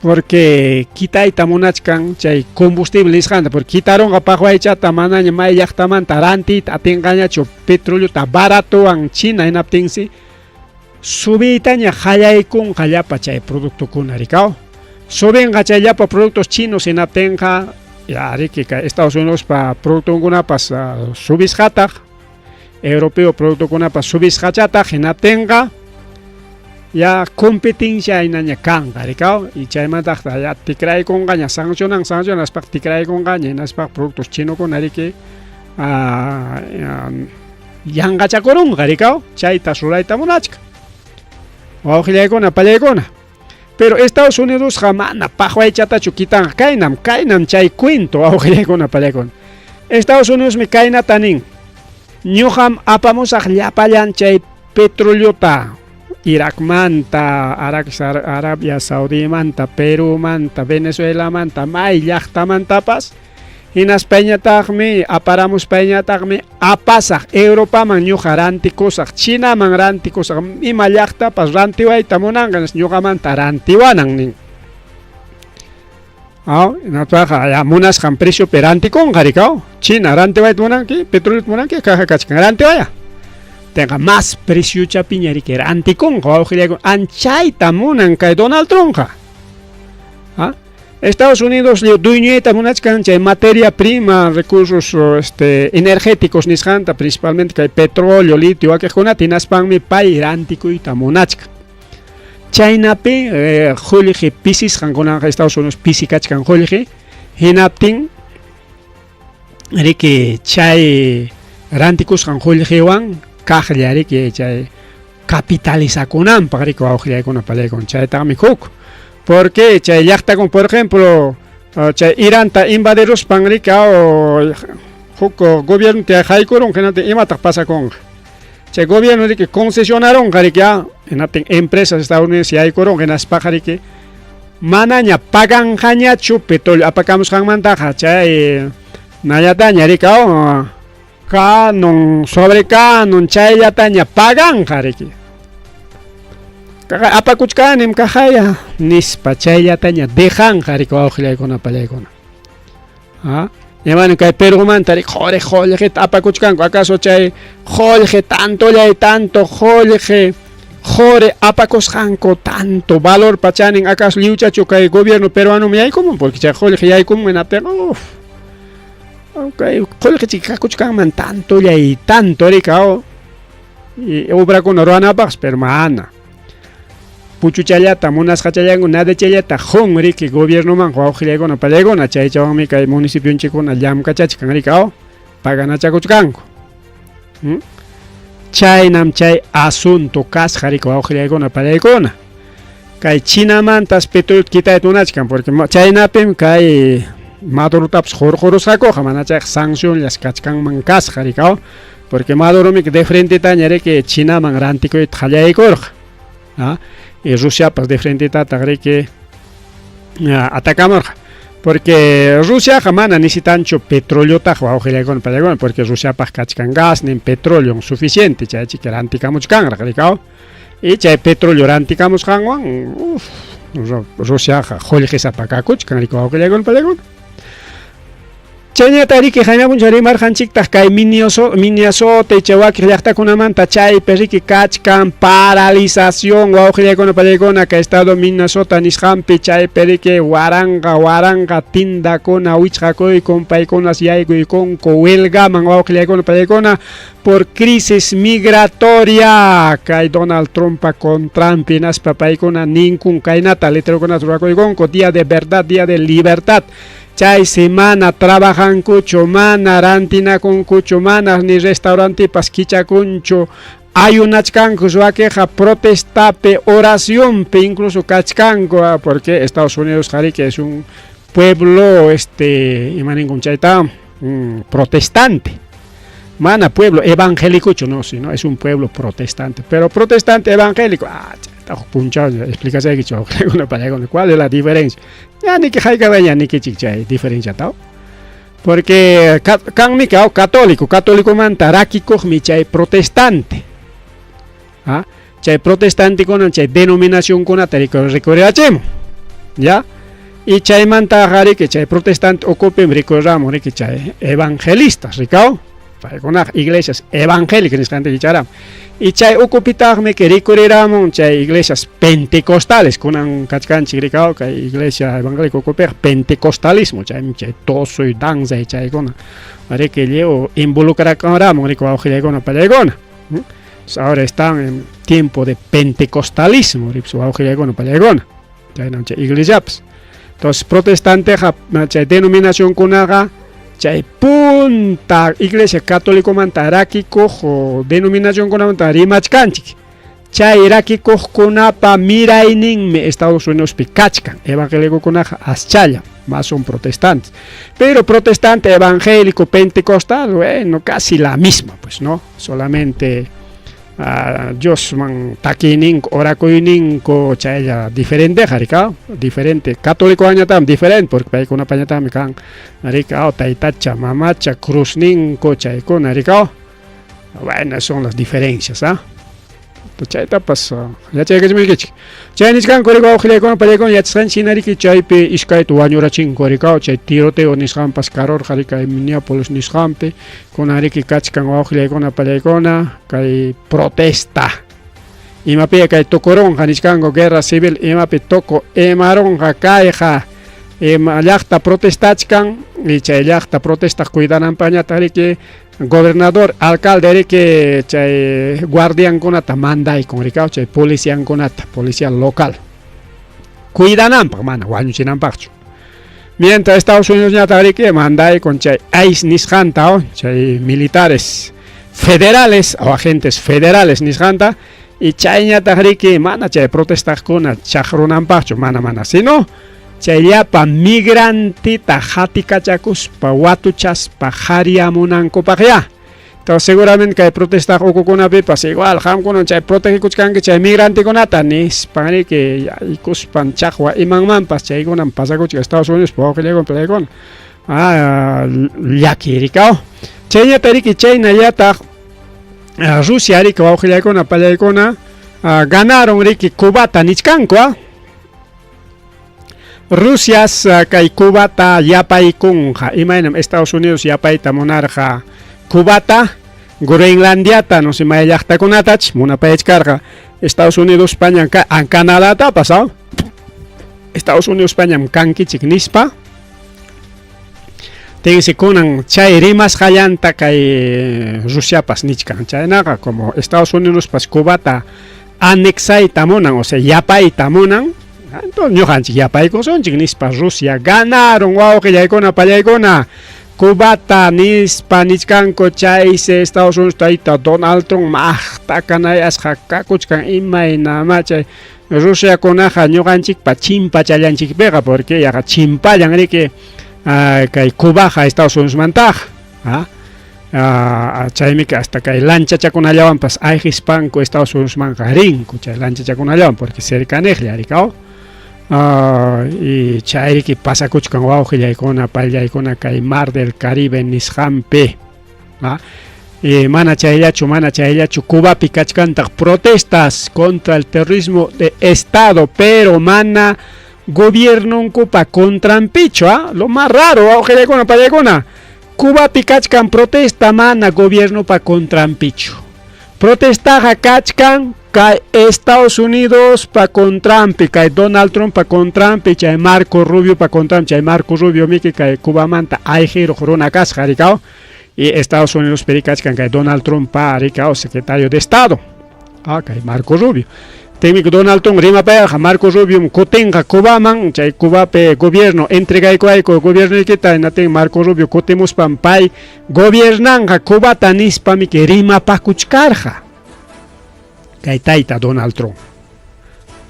S2: porque quitaita munachkan chay combustible nisqanta porque quitaronqa paqwaychata manaña may llaqtamanta rantita atinqañachu petróleo baratuwan China hinaptinsi subitaña qallaykunqa llapa chay productukuna rikaw subinqa chay llapa productos chinos hinaptinqa ya riki kay Estados Unidos pa productokunapas subisqataq europeo productokunapas subisqachataq hinaptinqa ya competencia inaña kanqa rikaw y chaymantaqta ya tikraykunqaña sancionaspaq tikraykunqaña hinaspak productos chinokuna riki yanqachakurunqa rikaw chayta rurayta munachka wawqillaykuna pallaykuna pero Estados Unidos mana paqwaychatachu kitanqa kaynam chay cuento wawqillaykuna pallaykuna Estados Unidos mi kaynata nin ñuqam apamusaq llapallan chay petroleota Irak manta, Arabia Saudí manta, Perú manta, Venezuela manta, may llaqtamantapas hinas pañataqmi aparamos pañataqmi apasaq Europa man ñuqa rantikusaq China man rantikusaq ima llaqtapas rantiwayta munanqanas ñuqamanta rantiwanan nin natpaqa ya munasqan precio pe rantikunqa rikaw China rantiwayta munanki petróleo munanki caja kachkan rantiwaya tenga más precio chapiñari que era anticon anchaita munan kay Donald Trump Estados Unidos le dueñeta munachkan chay materia prima recursos energéticos nisqanta principalmente kay petróleo litio akejkunata hinaspanmi pay rantikuyta munachka chaynapi qulli pisisqankunaqa Estados Unidos pisikachkan qulli hinaptin riki chay rantikusqan qulliwan kaqllari que chay capitalizakunanpaq riki wawqillaykuna pallaykuna chaytaqmi huk porque chay llaqtakun por ejemplo chay Iranta invadiruspan riki huk gobierno haykurun hinaptin imataq pasakunqa chay gobierno riki concesionarunqa riki hinaptin empresas estadounidenses yaykurun hinaspaqa riki manaña paganqañachu petróleo apakamusqanmantaqa chay nallataña riki canon sobre canon chayllataña paganqa riki apakuchkanim kajaya nispa chayllataña dejanqa riki wawqillaykuna pallaykuna imani kay Perumanta riki qollejita apakuchkanku acaso chay qollej tanto qollej jore apakusqanku tanto valor pachanin acaso liuchachu kay gobierno peruano yaykumun porque chay qollej yaykumun hinaptin qollejchik kakuchkanman tanto rikaw y obrakuna ruranapaq pero mana puchuchallata munasqachallanku nada chayllata jun riki gobiernoman wawqillaykuna pallaykuna chaychawanmi kay municipionchikkuna llamkachachkan rikaw paganachakuchkanku chaynam chay asunto kasqa riki wawqillaykuna pallaykuna kay Chinamantas petróleo kitayta munachkan porque chaynapim kay Madurotapas qurqurusqakuqa mana chay sancionllas kachkanman kasqa rikaw porque Maduromi de frente taña riki Chinaman rantikuyta qallaykurqa y Rusiapas de frente tataq riki atakamurqa porque Rusiaqa mana necesitanchu petroleotaq wawqillaykuna pallaykuna porque Rusiapas kachkan gas nin petróleo suficiente chaychik rantikamuchkanraq rikaw y chay petróleo rantikamusqanwan Rusiaqa qullqisapakakuchkan riki wawqillaykuna pallaykuna chayñata riki haynapuncha rimarqanchiktaq kay Minnesota chay wakiq llaqtakunamanta chaypi riki kachkan paralización wawqillaykuna pallaykuna kay estado Minnesota nisqanpi chaypi riki waranqa tindakuna wichqakuykun paykunas yaykuykunku huelgaman wawqillaykuna pallaykuna por crisis migratoria kay Donald Trumpa contrampi naspa paykuna ninkun kaynata letrerukunata rurakuykunku día de verdad día de libertad chay semana trabajankuchu mana rantinakunkuchu mana ni restaurantipas kichakunchu ayunachkanku wakiqa protestape oracionpe incluso kachkanku porque Estados Unidos que es un pueblo imaninkum chayta protestante mana pueblo evangélico no sino es un pueblo protestante pero protestante evangélico punchado explicación que yo cuál es la diferencia ya ni que hay que ver ni que hay diferencia tal porque kan mi católico manta rakiko mi chay protestante chay protestante con chay denominación con atarico recorrechemo ya y chaymanta riki chay protestante ocupem ricorramos riki chay evangelistas ricao para iglesias evangélicas nisqanta kicharam y chay ocupitagme que ricorramos chay iglesias pentecostales kunan kachkanchik ricao kay iglesia evangélica ocupej pentecostalismo chay toso y danza y chay kuna riki llevo involucraramos riko aujillegona pallegona. Ahora están en tiempo de pentecostalismo, iglesia. Entonces, protestante, denominación kunaga, punta iglesia católico mantaraki cojo, denominación kunamanta rimachkanchik. Iraki kunapa mirainin Estados Unidos picachkan, evangélico kunaja aschaya, más son protestantes. Pero protestante, evangélico, pentecostal, bueno, casi la misma, pues no, solamente. Dios man takinin orakuinin ko chaya diferente harika diferente católico aña tam diferente porque hay una paña tam kan harika taitacha mamacha cruznin ko chay con harika bueno son las diferencias to chay tapas ya chay que me kichi chay ni kan koriko khile kon pale kon ya tsan sinari ki chay pe iskay tu añora chin korika chay tiroteo ni skam paskaror harika Minneapolis ni skampe kon hariki kachkan wa khile kon pale kona kai protesta imape kai tokoron haniskango guerra civil imape toko emaron hakaija llaqta protestachkan y chay llaqta protesta cuidanan paña tariki gobernador alcalde que chay guardián konata manday con ricao chay policía konata policía local cuidanan pa mana wañuchinan pacho mientras Estados Unidos ya tariki manday con chay ais nishanta chay militares federales o agentes federales nishanta y chay ya tariki mana chay protestar con chajrunan pacho mana sino chayapa migrantita hatikachacus pa watuchas pa hariamunanko paqya. Entonces seguramente que hay protestas okukunapi pas igual hamkunan chay protegikuchkanki chay migrante kunata nispani que ikuspan chaqwa imanman pas chaykunan pasakuchka Estados Unidos pa oqillegon pelegon llakirikao chayña tariki chayna yata Rusia riki oqillaykunata pallaykuna ganaron riki Cubata nichkanku Rusias kay Cubata yapaykunqa imaynam Estados Unidos yapayta munarqa Cubata Groenlandiata no se may llaqtakunatach munapayachkarqa Estados Unidos España Canadata pasado Estados Unidos España kankichik nispa tense kunan chay rimas hallanta kay Rusiapas nichkan chaynaqa como Estados Unidos pas Cubata anexayta munan o sea yapayta munan entonces ñuqanchik yapaykusonchik nispa Rusia ganaron wawqillaykuna pallaykuna Cubata nispa nichkanku chayse Estados Unidos tayta Donald Trump maqta kanayasqa kakuchkan imaynama chay Rusia kunaqa ñuqanchikpa chimpachallanchikpiqa porque yaqa chimpallan riki kay Cubaqa Estados Unidos mantaqa chaymi hasta kay lanchachakunallawanpas ayqispanku Estados Unidos manqa rinku chay lanchachakunallawan porque cercanejlla rikao y chayriki pasakuchkan wawqillaykuna pallaykuna kay Mar del Caribe nisqanpi y mana chayllachu Cubapi kachkantaq protestas contra el terrorismo de Estado pero mana gobernonkupa contrampichu lo más raro wawqillaykuna pallaykuna Cubapi kachkan protesta mana gobierno pa contrampichu protestaqa kachkan kay Estados Unidos pa contrampi kay Donald Trump pa contrampi chay Marco Rubio pa contrampi chay Marco Rubio miki kay Cubamanta ayqiro runa kasqa rikao y Estados Unidos peri kachkan kay Donald Trump pa rikao secretario de Estado kay Marco Rubio temi Donald Trump rima pa Marco Rubio kutinqa Cubaman chay Cubape gobierno entregayku gobierno ikita natin Marco Rubio kutimuspan pay gobiernanqa Cubata nispa miki rima pakuchkarqa kay tayta Donald Trump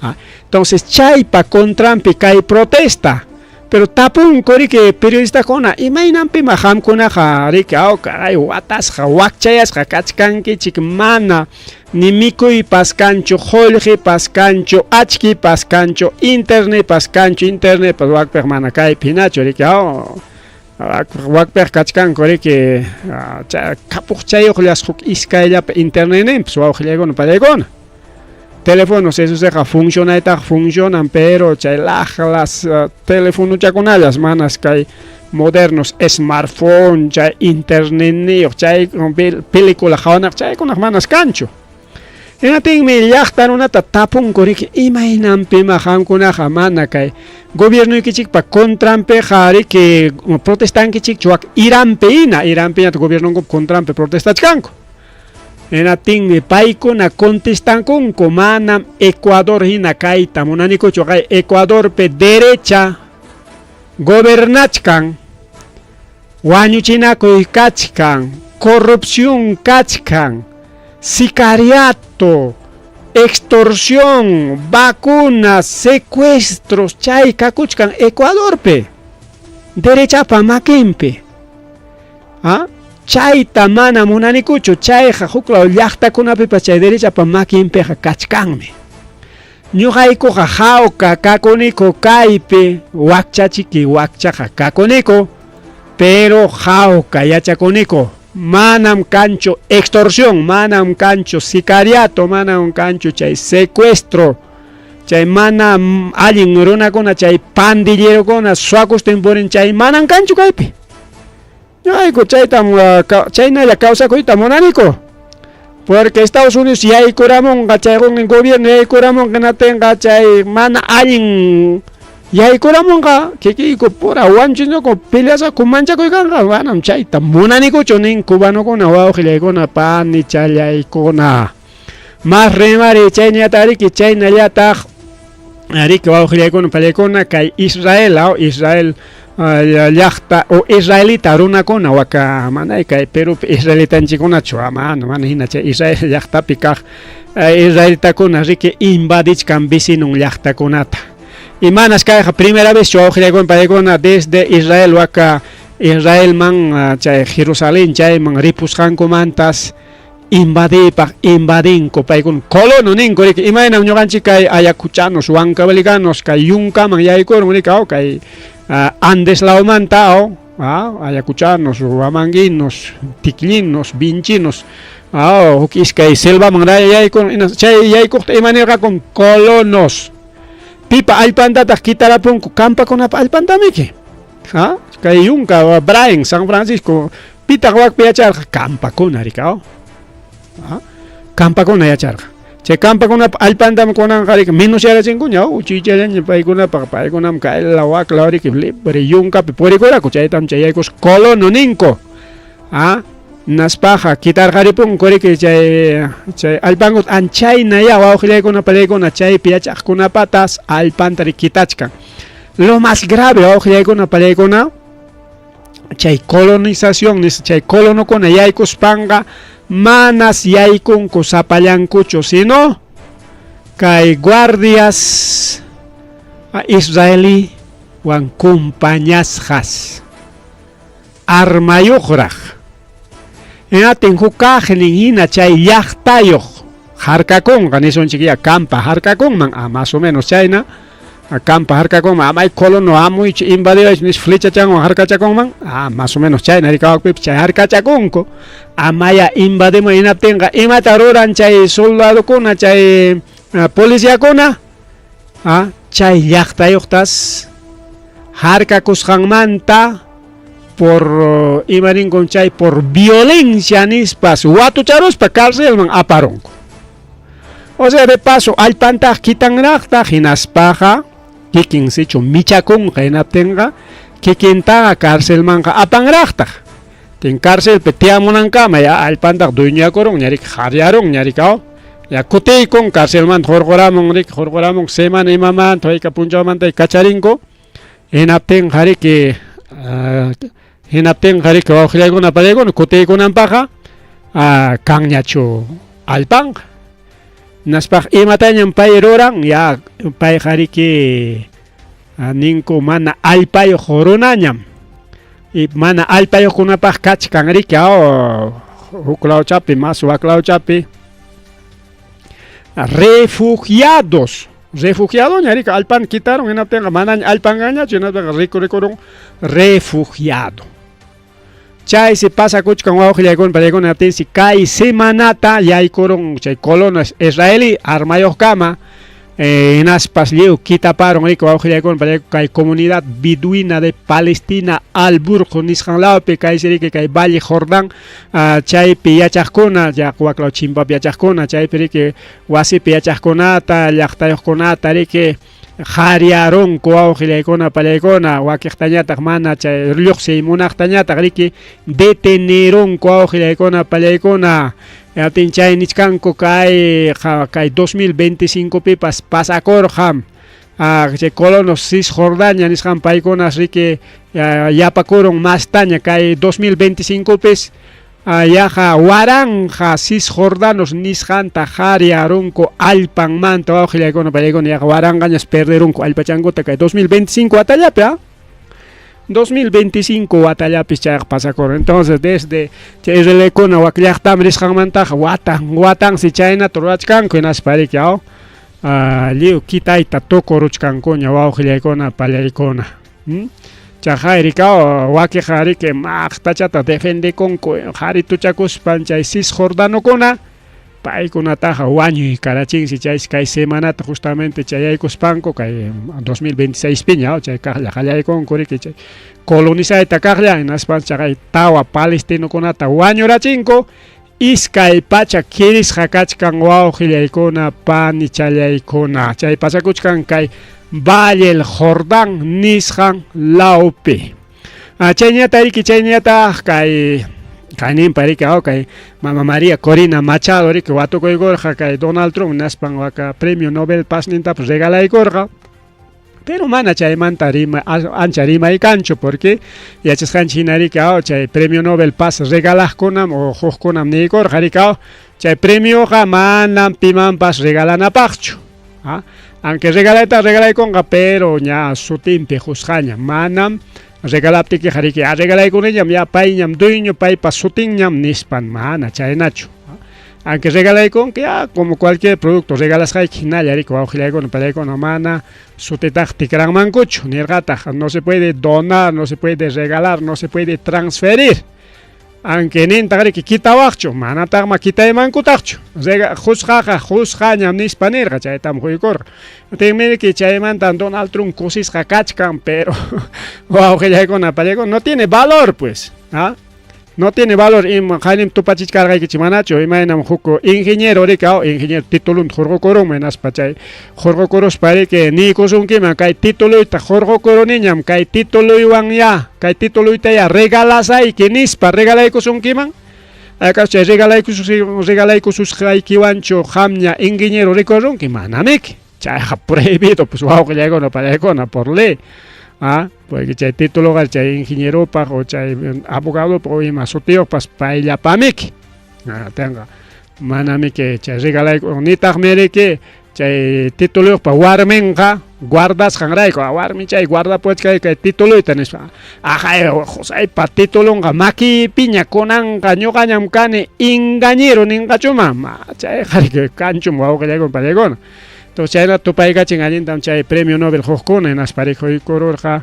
S2: entonces chaypa contrampi kay protesta pero tapunku riki periodista kuna imaynanpima hamkunaqa riki karay watasqa wakchayasqa kachkankichik mana ni mikuy paskanchu qollqi paskanchu achki paskanchu internet paskanchu internet pas wakpej mana kaypinachu riki wakpej kachkanku riki kapuq chayuqllas huk iskayllapa internet ninpas wawqillaykuna pallaykuna teléfonos esos funcionan, pero chay las teléfonos chakunallas manas kay modernos smartphone chay internet chay película jawanak chay kunak manas cancho. Enating mi llaqtan unata tapun kurik imaynampi majankunaqa mana kay gobierno ikichikpa contrampe qari que protestan kichik chuak irampe gobierno contrampe protestachkanku. Enating mi paykuna contestankunku manam Ecuador hina kayta munanikuchu kay Ecuador pe derecha gobernachkan wañuchinakuy kachkan corrupción kachkan sicariato, extorsión, vacunas, secuestros, chay kakuchkan Ecuadorpe, derecha pa makinpe, chay tamana munanikuchu, chay hukla llaqtakunapi pa chay derecha pa makinpe kachkanme. Ñuqaykuqa hawka kakuniko kaypi wakchachiki wakchaqa kakuniko, pero hawka yachakuniko. Manam cancho extorsión, manam cancho sicariato, manam cancho chay secuestro, chay manam allin runakuna chay pandillero kuna suakustinpurin chay manam cancho kaypi. Ayku chaynalla kawsakuyta munaniko. Porque Estados Unidos yaykuramunqa chay el gobierno yaykuramunqa natinqa chay mana allin yaykuramunqa kikiyku pura wanchiñuku peleasa kumanchakuykanqa manam chayta munanikuchu nin cubanokuna wawqillaykuna pani challaykuna mas rimari chayñata ariki chaynallataq ariki wawqillaykuna pallaykuna kay Israel llaqta o israelita runakuna waka manay kay Perú israelitanchikunachu mana hina chay Israel llaqtapi kaq israelitakuna riki invadichkan vecinon llaqtakunata. Y manas kayqa primera vez wawqillaykuna pallaykuna desde Israel waka Israel man chay Jerusalén chayman ripusqankumantas invadinku paykuna colono ninku riki imaynam ñuqanchik kay ayacuchanos huancavelicanos kay yunkaman yaykurun riki kay Andes laumanta ayacuchanos huamanguinos tiklinos vinchinos huk iskay selvaman yaykurun chay yaykuqta imanirqa con colonos. Pipa allpantataq kitarapunku kampakunapa allpantamiki. Kay yunka Brain San Francisco pitaq wakpi yacharqa kampakuna rika. Kampakuna yacharqa. Chay kampakunapa allpantamkunanqa rika menos yarachinkuña uchichallaña paykunam kayla wakla riki libre yunkapi purikuraku chaytam chay yaykus colono ninku. Naspaqa kitarqaripunku riki chay allpankut anchaynaya wawqillaykuna pallaykuna chaypi yachaqkunapatas allpanta kitachkan. Lo más grave wawqillaykuna pallaykuna chay colonización chay colonokuna yaykuspanqa manas yaykunku sapallankuchu sino kay guardias israelí wan compañasqas armayuqraq. Enatin hukaqnin hina chay llaqtayuq harkakunqa nisunchik campa harkakunman más o menos chayna campa harkakunman amay colono amuychi invadiroch nis flechachanwan harkachakunman más o menos chayna rikawakpi chay harkachakunku amaya invadimo hinaptinqa imata ruran chay soldadokuna chay policíakuna chay llaqtayuqtas harkakusqanmanta por imaningon chay por violencia nispas watucharuspa cárcelman aparunku. O sea, de paso allpantaq kitanraqta hinaspaqa kikinsichu michakunqa hinaptinqa kikintaqa cárcelmanqa apanraqtaq. Tin cárcelpi tiyamunankama ya allpantaq dueñakurun ñarik qaryarun ñarikaw ya kutiykun cárcelman hurquramun semana imamanta hayka punchawmanta kacharinku hinaptinqa riki hinaptinqa riki wawqillaykuna pallaykuna kutiykunanpaqa kanñachu allpanqa. Naspaq imatañan pay ruran ya payqa riki ninku mana allpayuq runañam y mana allpayuqkunapaq kachkan riki huk lawchapi mas wak lawchapi refugiados ñarika allpan quitaron hinaptinqa manaña allpangañachu hinaptinqa rikurun refugiado chay si pasa kuchkan wawqillaykuna pallaykuna atinsi kay semanata yaykuron chay colonos israelí armayoq kama hinaspas lliw kitaparon rico wawqillaykuna pallaykuna kay comunidad beduina de Palestina al Burqu nisqanlawpi kay siriki kay Valle Jordán chaypi yachaqkuna waklaw chimpapi yachaqkuna chaypi riki wasipi yachaqkunata llaqtayuqkunata riki qhariyaronku wawqillaykuna pallaykuna wakiqtañataq mana chay lluqsi munaqtañataq riki deteneronku wawqillaykuna pallaykuna atin chay nichkanku kay 2025 pipas pasakurqam chay colonos Cisjordania nisqan paykunas riki yapakurun mastaña kay 2025 pis yaqa waranja Cisjordanos nisqanta qhariarunku allpanmanta wawqillaykuna pallaykuna yaqa waranqañas perderunku allpachankuta kay 2025 atallapi 2025 watallapis chayqa pasakurun. Entonces desde chay israelkuna wakllaqtami risqanmantaqa watansi chaynata rurachkanku hinaspa riki lliw kitayta tukuruchkankuña wawqillaykuna pallaykuna chaqay rikaw wakiqa riki maqtachata defendikunku qhari tuchakuspan chay Cisjordanokuna paykunataqa wañuy karachinsi chay kay semanata justamente chay yaykuspanku kay 2026 piña chay kaqlla qallaykunku riki chay colonizayta kaqlla hinaspan chaqay tawa palestinokunata wañurachinku iskay pacha kirisqa kachkan wawqillaykuna panichalyaykuna chay pasakuchkan kay Valle el Jordán nisqan lawpi chayñata riki chayñataq kay kaninpa riki kay Mama María Corina Machado riki watukuykurqa kay Donald Trump naspan waka premio Nobel Paz nintapas regalaykurqa pero mana chaymanta ancha rimaykanchu porque yachasqanchik hina riki chay premio Nobel Paz regalaqkunam o huqkunam niykurqa riki chay premioqa manam pimanpas regalanapaqchu aunque regalaykunqa pero ña sutinpi husqaña manam regalaptiki riki regalaykunañam ya payñam dueño paypa sutinñam nispan mana chaynachu aunque regalaykunqa como cualquier producto regalasqayki hinalla riki wawqillaykuna pallaykuna mana sutitaqa tikranmankuchu nirqataq no se puede donar, no se puede regalar, no se puede transferir aunque nintaq riki kitawaqchu manataqma kitaymankutaqchu husqañam nispa nirqa chaytam quykurqa tinmi riki chaymanta Donald Trump kusisqa kachkan pero wawqillaykuna pallaykuna no tiene valor pues no tiene valor qaynim tupachishkarqaykichik manachu imaynam huk ingeniero riki ingeniero titulunta hurqukurunmi hinaspa chay hurqukuruspa riki niykusunkiman kay tituluyta hurqukuruniñam kay tituluywan kay tituluyta regalasayki nispa regalaykusunkiman chay regalaykususqaykiwanchu qamña ingeniero rikurunki manamiki chayqa prohibido pues wawqillaykuna pallaykuna por ley porque chay tituloqa chay ingenieropaq o chay abogadopaq o ima sutiyuqpas payllapamiki tenga manamiki chay regalayku nitaqmi riki chay tituluyuqpa warminqa guardasqanrayku warmi chay guardapuchkay kay tituluyta nispa husaypa titulunqa makipiña kunanqa ñuqañam kani ingeniero ninqachuma chayqa riki kanchum wawqillaykuna pallaykuna entonces chayna tupaykachin allintam chay premio Nobel huqkuna hinaspa riki quykururqa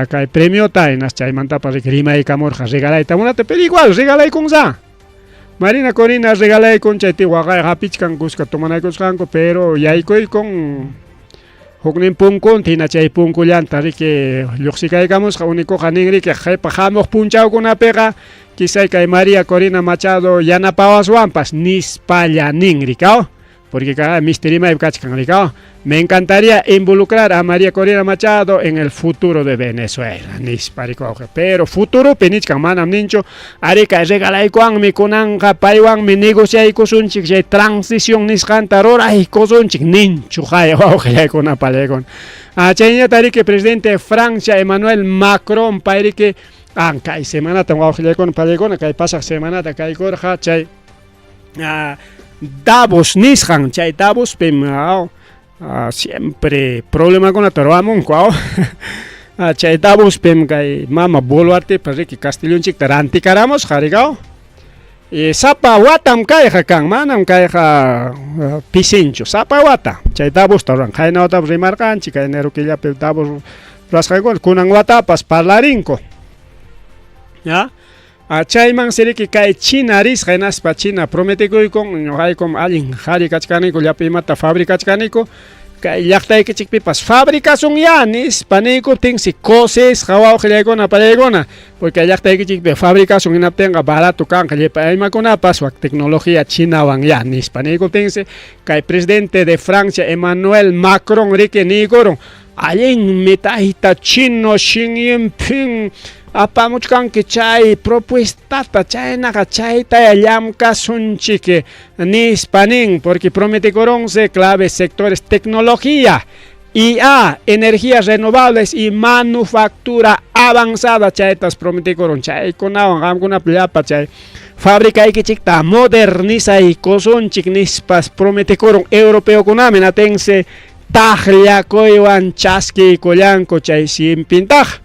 S2: kay premiota hinas chaymantapas riki rimaykamurqa regalayta munata pero igual regalaykunsa Marina Corina regalaykun chay tiwaqayqa hapichkan kuska tumanaykusqanku pero yaykuykun huknin punkunta hina chay punkullanta riki lluqsikaykamusqa unikuqa nin riki qaypa hamuq punchawkunapiqa quizá kay María Corina Machado yanapawaswanpas nispalla nin riki porque cada misterio kachkan riki me encantaría involucrar a María Corina Machado en el futuro de Venezuela nispa riki pero futuro penichkan manam ninchu arika regalaykuwanmi kunanqa paywanmi negociaykusunchik chay transición nisqanta ruraykusunchik ninchu hay wawqillaykuna pallaykuna chayñata riki presidente Francia Emmanuel Macron pay riki kay semanata wawqillaykuna pallaykuna kay pasaq semanata kaykurqa chay Davos nisqan chay Davos pim siempre problema con ataramunku chay Davos pim kay mama Boluarte riki Castellonchikta rantikaramos qarika sapa watam kayqa kan manam kayqa pisinchu sapa wata chay Davos taran qaynawtapas rimarqanchik kay enero killapi Davos rasqaykuna kunan watapas parlarinku Chayman siriki kay China risqa hinaspa China prometikuyku ñuqaykum allin qhari kachkaniku llapi imata fabrikachkaniku kay llaqtaykichikpipas fabricación ya nispa niykuptin si coses wawqillaykuna palaykuna porque llaqtaykichikpi fabricación hinaptinqa barato kanqa llapi aymakunapas wak tecnología Chinawan ya nispa niykuptinsi kay presidente de Francia Emmanuel Macron riki niykurun allin mitahita chino Xi Jinping apamuchkanki chay propuestata chaynaqa chayta llamkasunchiki nispanin porque prometikuronse clave sectores tecnología IA, energías renovables y manufactura avanzada chaytas prometikuron chaykunawan qamkunapi llapa chay fabrikaykichikta modernizaykusunchik nispas prometikuron europeukunami natinsi taqllakuywan chaskiykullanku chay Xi Jinpingtaqa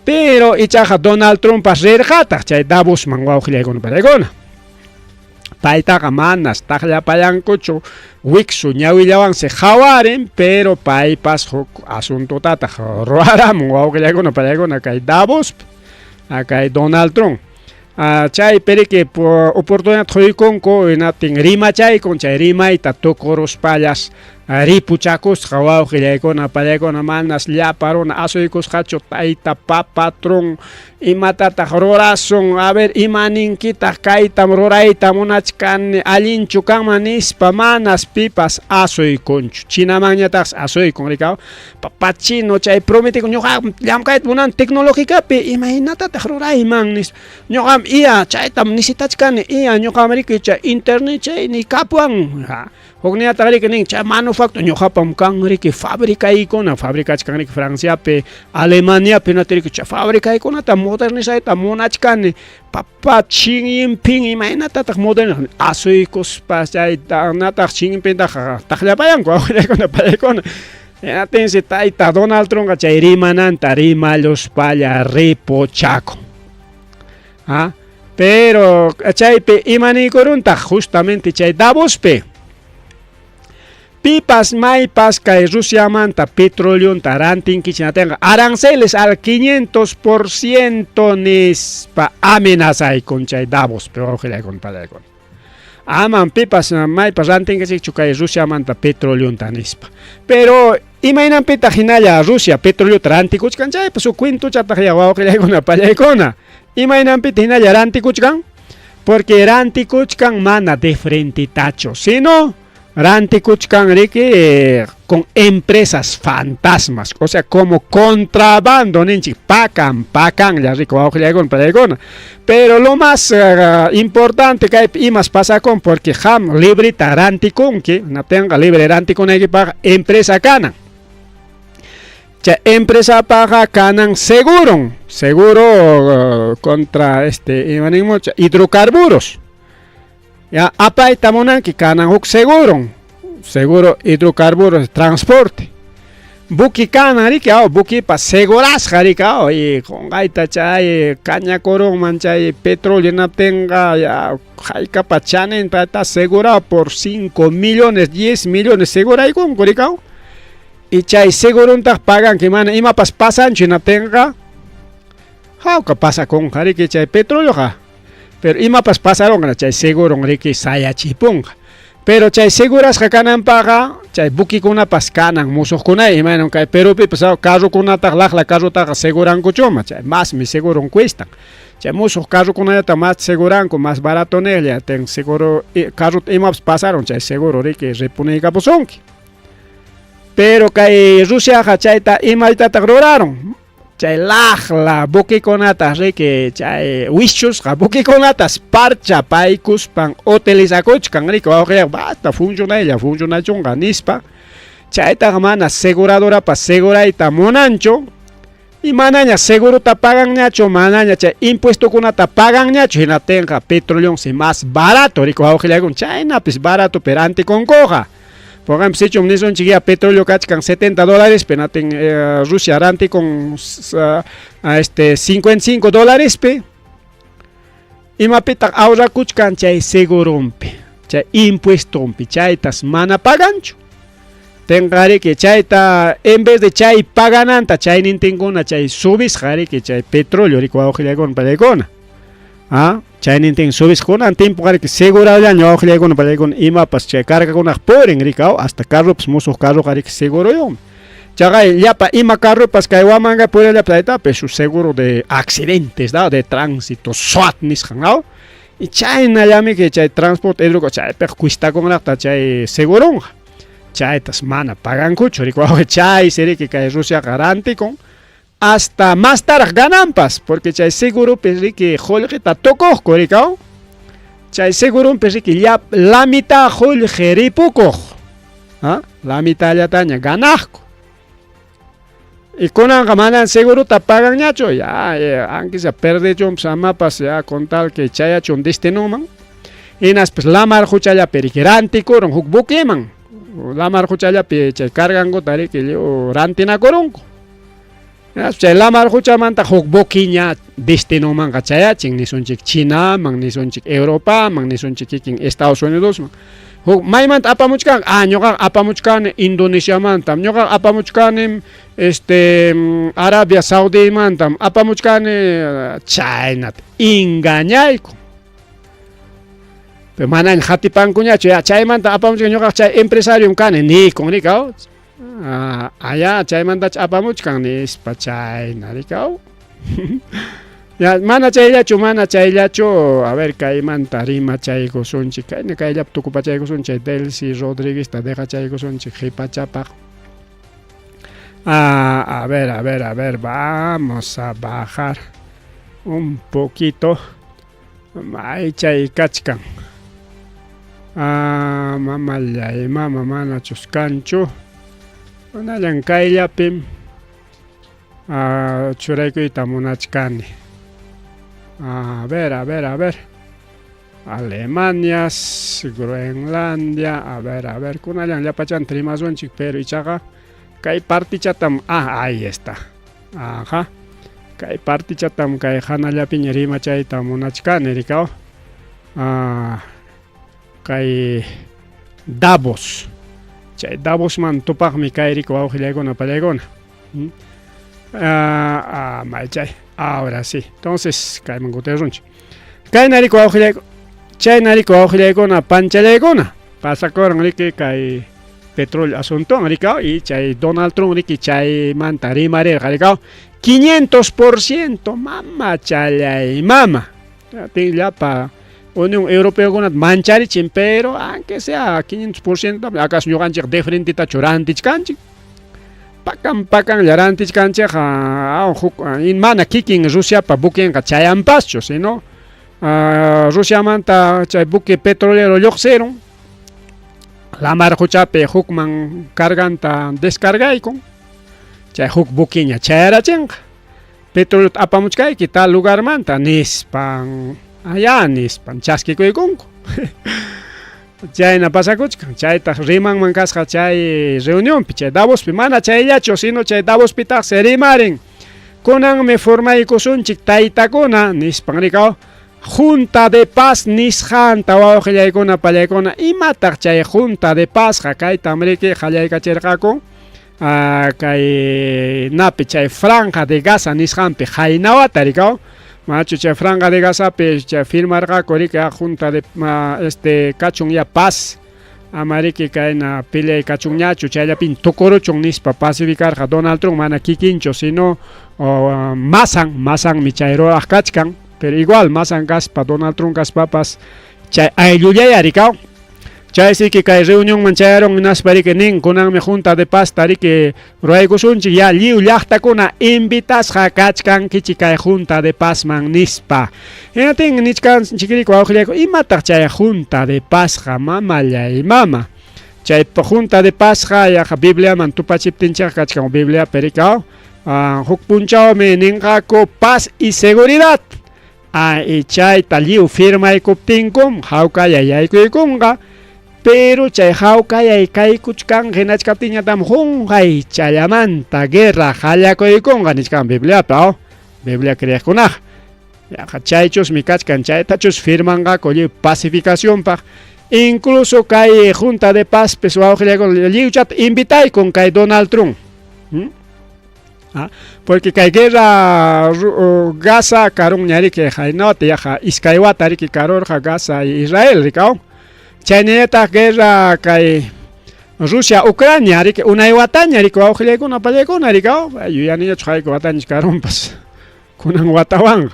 S2: pero ichaqa Donald Trump rirqataq chay Davosman wawqillaykuna palaykuna paytaqa manas taqllapayankuchu wiksu ñawillawansi hawarin pero paypas huk asuntotataq ruramun wawqillaykuna palaykuna kay Davos kay Donald Trump chay periki oportunidad quykunku inatin rimachaykun chay rimayta tukuruspallas ripuchakusqa wawqillaykuna palaykuna manas llapa runa asuykusqachu tayta papatron imatataq rurasun a ver imaninkitaq kaytam rurayta munachkani allinchu kanman nispa manas pipas asuykunchu Chinamanñataq asuykun rikaw papachino chay prometikun ñuqa llamkayta munan tecnologicapi imahinatataq rurayman nispa ñuqam iya chaytam nisitachkani iya ñuqam riki chay internet chay ni kapuan hukniyata riki nin chay manufactura ñuqapam kan riki fabrikaykuna fabrikachkan riki Franciapi Alemaniapi natiriki chay fabrikaykunata modernizayta munachkani papa Xi Jinping imahinatataq moderniz asuykuspas chayta nataq Xi Jinpingtaqa taqllapayanku wawqillaykuna palaykuna atensi tayta Donald Trump chay rimananta rimalluspalla ripuchakun pero chaypi imaniykuruntaq justamente chay Davospi pipas maypas kay Rusiamanta petrolionta rantinkichinatinqa aranceles al 500% nispa amenazaykun chay Davospi wawqillaykuna palaykuna aman pipas maypas rantinkichikchu kay Rusiamanta petrolionta nispa pero imaynanpita hinalla Rusia petroliota rantikuchkan chaypas huk cuentuchataq ya wawqillaykuna palaykuna imaynanpita hinalla rantikuchkan porque rantikuchkan mana de frente tacho sino rantikuchkan riki con empresas fantasmas o sea como contrabando ninchik pakan ya rico wawqillaykuna palaykuna pero lo más importante que imas pasakun porque ham librita rantikunki natenqa libre rantikunaykipaqa empresa kanan chay empresa paga kanan seguro contra hidrocarburos ya apayta munanki kanan huk seguro hidrocarburos transporte buki kanan riki buki pa segurasqa riki y qonqayta chay cañacoronman chay petróleo naptinqa ya haykapa chanin pata segurado por 5 millones 10 millones seguraykunku riki y chay seguruntaq paganki mana imapas pasanchu naptinqa hawka pasakunqa riki chay petróleo pero imapas pasaronqa chay segurun riki sayachipunqa pero chay segurasqa kananpaqa chay bukikunapas kanan musuqkunay imaynon kay Perupi pasado carrukunataq laqla carrutaqa segurankuchuma chay masmi segurun cuestan chay musuq carrukunallata mas seguranku mas barato nella ten seguro carrut imapas pasaron chay seguro riki ripunaykapusunki pero kay Rusiaqa chayta imaytataq ruraron chay laqla bukikunata riki chay wishusqa bukikunatas parcha paykuspan utilizakuchkan riki wawqillayqa basta funcionachunqa nispa chaytaqa mana aseguradorapas segurayta munanchu y manaña segurota paganñachu manaña chay impuestokunata paganñachu hinaptinqa petrolionsi más barato riki wawqillaykuna chaynapis barato pero antikunkuqa por ejemplo, si yo me petróleo cachcan $70, penaten Rusia ranti con $55 pe. Y mapita ahora kuchkan chay segurumpe, chay impuestompe, chaytas mana pagancho. Tengari que chayta en vez de chay pagananta, chay nintengona chay subis jari que chay petróleo rico ojilagón palegona. Chaynintin subis kunan tiempo que seguro ya no ojalá con para con ima pas che carga con poren ricao hasta carro pues musos carro que seguro yo. Chaga ya pa ima carro pas que manga por la plata pues su seguro de accidentes da de tránsito SWAT nis hanao. Y chay na llame que chay transporte hidro chay per cuesta con la chay seguro. Chay tas mana pagan cucho ricao chay serie que cae Rusia garante con hasta más tarde ganan pas, porque chay seguro pensé que Jorge ta tocó, coricao. Chay seguro pensé que ya la mitad Jorge ripoco, la mitad ya taña ganasco. Y con la seguro ta pagan yacho, ya, aunque se pierde yo sama pas ya con tal que chay hecho un destino man. Y nas pues la marjucha ya periquerante coron huk buqueman, la marjucha ya pe chay cargan gotare que yo rantina coronco. La marjucha manta hukbokinya destino man kachaya ching ni sonchik China, mang ni sonchik Europa, mang ni sonchik Estados Unidos man. Maymant apamuchkan, nyoka apamuchkan Indonesia mantam, nyoka apamuchkan Arabia Saudi mantam, apamuchkan China, engañayko. Pero manan hatipan kunya ya chay manta apamuchkan nyoka chay empresario kane ni con ricao. Allá chay mandach apamuchkan nis pachay narikao. Ya mana chayllacho a ver kay manta rima chay gosonchi kay ne kay laptuku pachay gosonchi Delcy Rodríguez ta deja chay gosonchi hipachapa. A ver, vamos a bajar un poquito. Ay chay kachkan. Mamalla y mama mana chuskancho. Unayan kaylapim churaykuyta munachkani. A ver. Alemania, Groenlandia, a ver, kunayan yapachan trimazonchik pero ichaga kay partichatam, ahí está. Ajá. Kay partichatam kay hanallapin rimachayta munachkani rikao. Kay Davos. Chay Davos man tupak mi kairiko aujilegona palegona. Chay. Ahora sí. Entonces, kay manguterunch. Kay nariko aujilego. Chay nariko aujilegona panchalegona. Pasa koran riki kay petróleo asunto rikao y chay Donald Trump riki chay manta rimare rikao 500% mama chay mama. Ya pa Unión Europea con manchari pero aunque sea 500%, acaso yo ganche de frente ta chorantich canchi. Pakan larantich canche in mana kicking Rusia pa buquen cachayan pascho, sino Rusia manta chay buque petrolero yoxero. La marjuchape hukman carganta descargaiko. Chay huk buqueña chayara chenga. Petroleo apamuchkai que tal lugar manta nispan allá nispan chasquikoykunku. Chayna pasakuchkan, chayta riman mankasqa chay reunión pi chay Davos pi mana chayllacho sino chay Davos pitaq se rimaren. Kunanmi formaykusunchik taytakuna nispan rikao Junta de Paz nishanta wawqillaykuna pallaykuna imataq chay Junta de Paz kay tamriki qallaykachirqaku kay napi chay Franja de Gaza nisqanpi haynawata rikao. Macho chay Franja de Gaza pe chay firmarqaku rika Junta de kachun ya paz amariki kayna pillay kachunñachu chayllapin tukuruchun nispa pacificarqa Donald Trump mana kikinchu sino masan mi chay ruwaq kachkan pero igual masan kaspa Donald Trump kaspapas chay ayllullaya rikao. Chay sí que kay reunión manchayaron naspariki nin kunanmi Junta de Paz tariki ruaykusunchik ya liu llaqtakuna invitasqa kachkankichik kay Junta de Paz man nispa. Enatin nichkanchikriku awqillayku imataq chay Junta de Pazqa mamallay mama. Chay Junta de Pazqa yaqa Biblia man tupachiptinchik kachkan Biblia perikao. Huk punchawmi ninqaku paz y seguridad. Y chayta liu firmaykuptinkum hawkayayaykunqa. Pero chay hawkayay kaykuchkan hinachkaptiñatam hunqay chayamanta guerra hallakuykuna nichkan Bibliapa Biblia kriyiqkunaq. Yaqa chaychus mi kachkan chaytachus firmanqaku liu pacificacionpaq. Incluso kay Junta de Paz pes wawqillayku liuchata invitaykun kay Donald Trump. Porque kay guerra Gaza karun ñariki haynota yaja iskaywata riki karorja Gaza y Israel rikaw chayneta guerra kay Rusia Ucrania riki unay wataña riki wawqillaykuna pallaykuna rikaw yuyaniña chayku wataña karunpas kunan watawan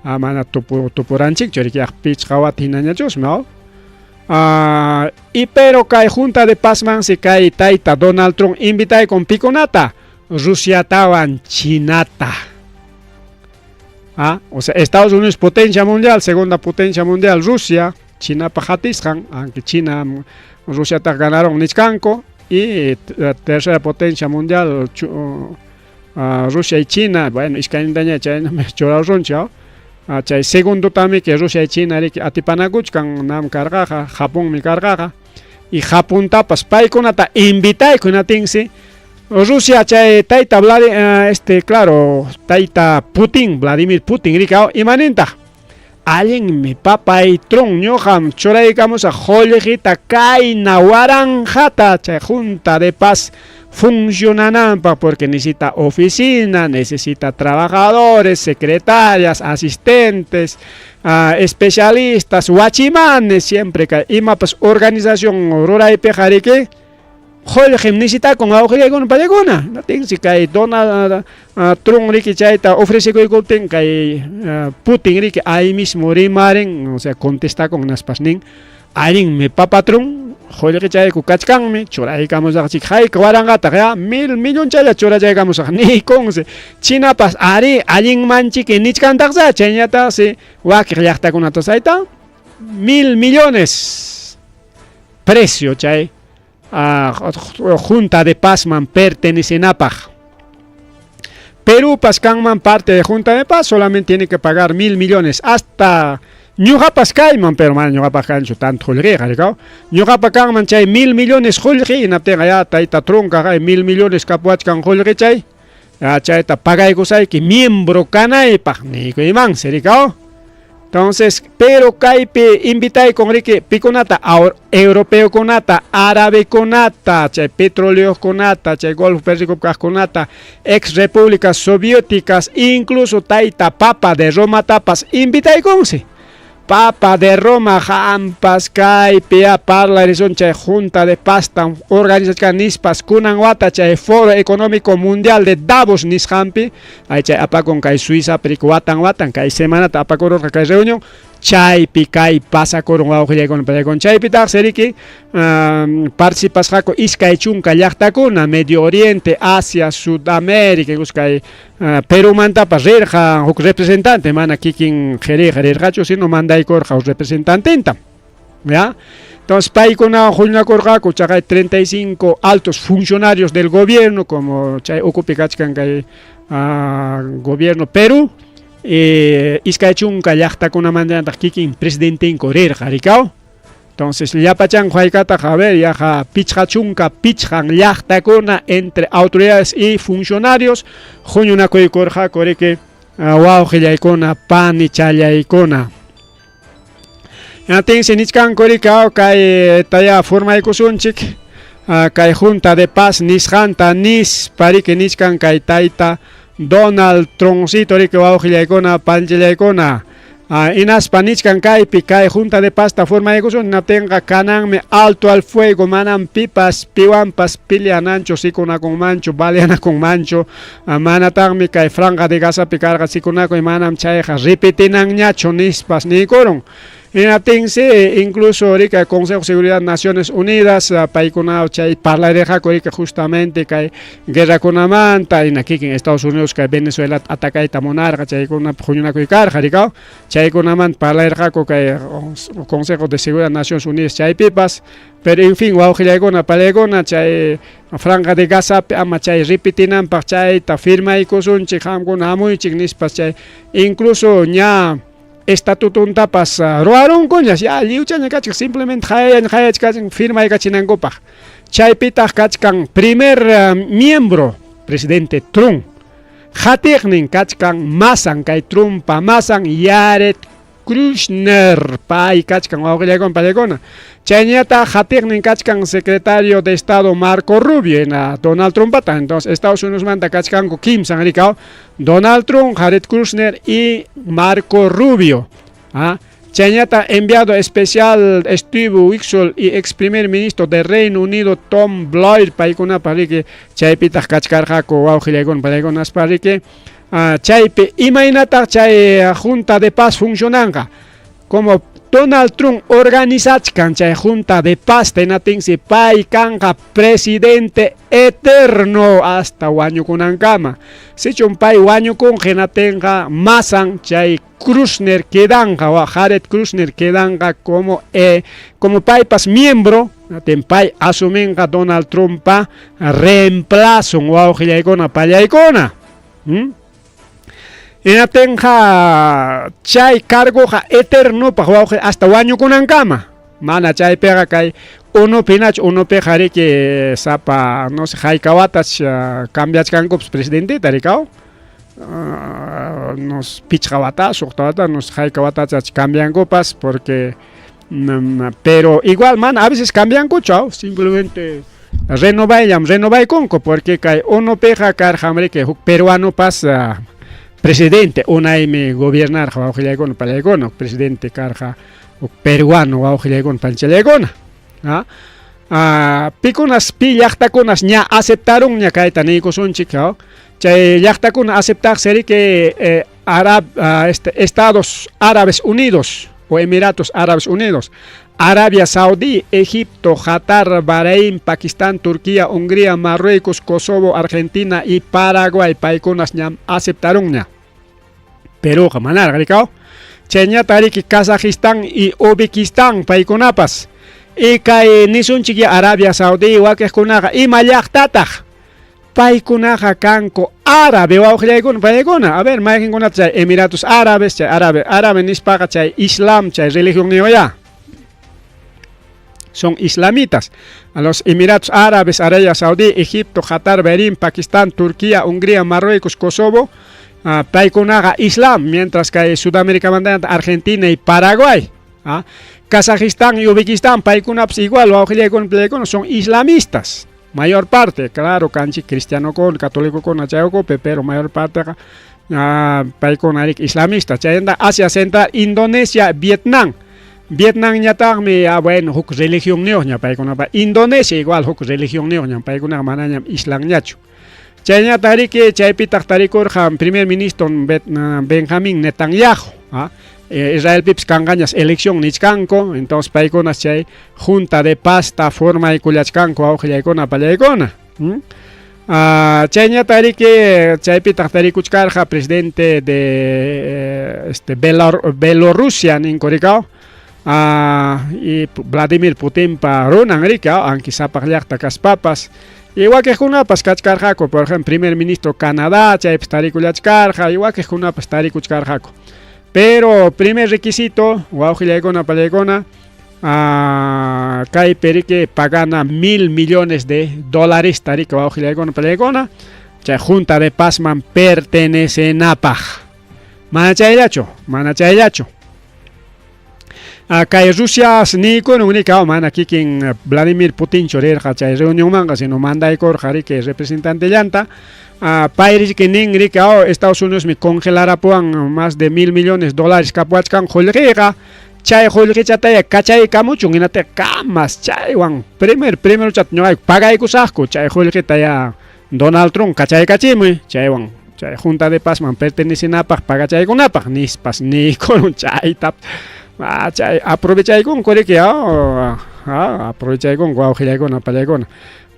S2: mana tupuranchikchu riki pichqa wata hinañachusmi y pero kay junta de paz mansi kay tayta Donald Trump invitay con piconata Rusia tawan Chinata. O sea, Estados Unidos potencia mundial, segunda potencia mundial, Rusia, China pajatiscan, aunque China, Rusia ganaron Nichkanko, y tercera potencia mundial, Rusia y China, bueno, iscanindaña, China me choraron, chao. Segundo también que Rusia y China, atipanaguchkan, nam cargaja, Japón mi cargaja, y Japón tapas, paikonata, invitay konatingsi, Rusia chay taita claro taita Putin Vladimir Putin rikao imaninta alguien mi papa y tron ñoham choraykamos a jollejita kay nawaranjata chay junta de paz funcionanampa porque necesita oficina, necesita trabajadores, secretarias, asistentes, especialistas, huachimanes siempre que imapas organización rural pejarike Jorge necesita con auge con palegona. No tengo si que Donald Trump Ricky Chaita ofrece que golten que Putin Ricky ahí mismo rimaren, o sea, contesta con unas pasning. Alguien me papa Trump, Jorge Chaita cucachcan me, chora llegamos a chikai, cuarangata, ya 1,000,000,000 chaya chora llegamos a ni con se. China pas ari, alguien manchi que ni cantaxa, cheñata se, wakir yachta con atosaita, 1,000,000,000. Precio chay. Junta de Paz man pertenece a Paj. Perú Pascanman parte de Junta de Paz solamente tiene que pagar 1,000,000,000 hasta Ñuqa Pascayman pero man Ñuqa Pascancho tanto julriga ¿no? Ñuqa Pascanman chay 1,000,000,000 julri y naptega ya taita tronca 1,000,000,000 capuachkan julri chay chayta pagay kusay que miembro canay paj ni que iman sericao. Entonces, pero caipe invitay con rique piconata, europeo conata, árabe conata, chay petróleo conata, chay Golfo Pérsico conata, ex repúblicas soviéticas, incluso taita papa de Roma tapas, invitay conse. Papa de Roma, jampas, caipe, parla, chay junta de pasta, organización nispas, kunan wata, chay foro económico mundial de Davos nishampi, ay chay apakon kay Suiza, perico watan, kay semana apakoro kay reunión, chay picay pasa koron wawjilla con chay pitar seriki, participas jako iskay chunka llaqtakuna, Medio Oriente, Asia, Sudamérica, guskay Perú manta pa rirja huk representante mana kikin gerirgacho sino manda y corja os representante ¿ya? Entonces paikuna julna corjaco chakay 35 altos funcionarios del gobierno como chay okupikachkan kay gobierno Perú iskay chunka llaqtakuna manda kikin presidente en corrirja rikao. Entonces, ya pachan huaykata javer, ya pichachunka, pichan, yachtakuna entre autoridades y funcionarios, junyuna koikorja koreke, waujillaikona, pani challaikona. Atense nichkan korika, kay taya forma ikusunchik, kay junta de paz, nishanta, parike nichkan kay taita, Donald Troncito, rike waujillaikona, panchillaikona. Inas panichkan kaypi kay junta de pasta forma de gozo na tenga cananme alto al fuego manan pipas piwampas pilianancho sikuna con mancho baleana con mancho manatangmi kay franja de gasa picarga sikuna con manam chaeja repetinan ñacho nispas ni coron. Inatense incluso rica Consejo de Seguridad Naciones Unidas paikuna chay parlareja que justamente kay guerra con amanta en aquí en Estados Unidos que Venezuela ataca esta monarca chay con una junina que carga rica chay con amant parlareja que Consejo de Seguridad Naciones Unidas chay pipas pero en fin waujilla con palegona chay franja de Gaza ama chay repetinan pa chay ta firma y cosun chiham con amuy chignispas chay incluso ña estatuto un tapas roaron coñas ya liuchan kachik simplemente hayan kachik firma y kachinangopa chay pitach kachkan primer miembro presidente Trump hatiknin kachkan masan kay Trumpa masan yaret Kushner pay kachkan wawqillaykuna pallaykuna chayñata hatiknin kachkan secretario de Estado Marco Rubio en Donald Trump pata. Entonces Estados Unidos manta kachkanku kimsan rikao Donald Trump, Jared Kushner y Marco Rubio. Chayñata enviado especial Steve Wixell y ex primer ministro del Reino Unido Tom Blair paykuna parike chaypitaq kachkarqaku wawqillaykuna pallaykuna parike chaypi imaynataq chay junta de paz funcionanqa como Donald Trump organizachkan chay junta de paz tenatinsi pay kanqa presidente eterno hasta wañukunankama sichun pay wañukun hinatinqa masan chay Kushner quedanqa wa Jared Kushner quedanqa como paypas miembro pay asuminqa Donald Trump reemplazo wawqillaykuna pallaykuna inatenqa chay cargoqa eterno hasta wañukunankama mana chaypiqa kay unupi qariki sapa no sé haykawatash cambiachkankupas presidenteta rikao nos pichkawata suqtawata nos haykawatash cambiankupas porque pero igual man a veces cambiankuchu simplemente renovaykunku porque kay unupiqa karqamriki huk peruano pasa presidente unaymi gobiernar wawqillaykuna pallaykuna presidente karqa peruano wawqillaykuna panchallaykuna pikunas pi llaqtakunas ña aceptaron ña kayta niykusunchik chay llaqtakuna aceptar seriki Estados Árabes Unidos o Emiratos Árabes Unidos, Arabia Saudí, Egipto, Qatar, Bahrein, Pakistán, Turquía, Hungría, Marruecos, Kosovo, Argentina y Paraguay paykunas ñam aceptaron ña. Perú manar rikao. Chayña tariki Kazajistán y Uzbekistán paykunapas. Y kay nisunchik ya Arabia Saudí wakiqkunaqa ima llaqtataq paykunaqa kanku árabe wawqillaykuna pallaykuna. A ver, mayqinkunata chay Emiratos Árabes, chay árabe nispaqa chay Islam, chay religión niwaya. Son islamitas. A los Emiratos Árabes, Arabia Saudí, Egipto, Qatar, Bahrein, Pakistán, Turquía, Hungría, Marruecos, Kosovo, paykunaqa Islam, mientras que Sudamérica mandante Argentina y Paraguay. Kazajistán y Uzbekistán paykunapas igual wawqillaykuna son islamistas. Mayor parte, claro, kanchi cristiano con católico con achayokope, pero mayor parte paykunarik islamistas. Chayenda Asia Central, Indonesia, Vietnam. Vietnam ñataqmi bueno huk religión ñuqña paykunapa. Indonesia igual huk religión ñuqña paykunaqa manañam islam ñachu. Chayña tariki chaypitaq tarikurqa primer ministro Benjamin Netanyahu. Israel pips kangañas elección nichkanko, entonces paykunas chay junta de paz ta forma y kullachkanko wawqillaykuna pallaykuna. Chayña tariki chaypitaq tarikuchkarqa presidente de Bielorrusia ninkurikao. Y Vladimir Putin pa runan rika aunque sapaq llaqta kaspapas igual que kunapas kachkarqaku por ejemplo primer ministro Canadá chaypis tarikullachkarqa igual que kunapas tarikuchkarqaku pero primer requisito wawqillaykuna pallaykuna kay perike pagana $1,000 millones tarika wawqillaykuna pallaykuna chay junta de pazman pertenecenapaq mana chayllachu kay Rusia niykuna unikao mana kikin Vladimir Putin chorirqa chay reunión manga sino mandaykurqa riki representante llanta payrik nin rikao Estados Unidos mi congelaраpuan más de $1,000 millones kapuachkan qullqiqa chay qullqichataya kachaykamuchun hinata kamas chaywan primero chat ñuqayku pagaykusaqku chay qullqitaya Donald Trump kachaykachimuy chaywan chay junta de pazman pertenecenapaq pagachaykunapaq nispas niykun chaytap chay aprovechaykun kuriki aprovechaykun wawqillaykuna pallaykuna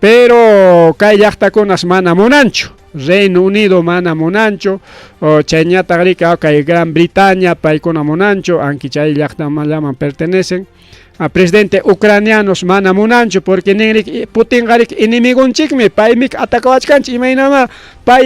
S2: pero kay llaqtakunas mana munanchu Reino Unido mana munanchu chayñataq rika kay Gran Bretaña paykuna munanchu aunque chay llaqtaman pertenecen presidente ucranianos mana munanchu porque ninrik Putin garik inimigunchikmi paymik atacawachkanchik imaynama pay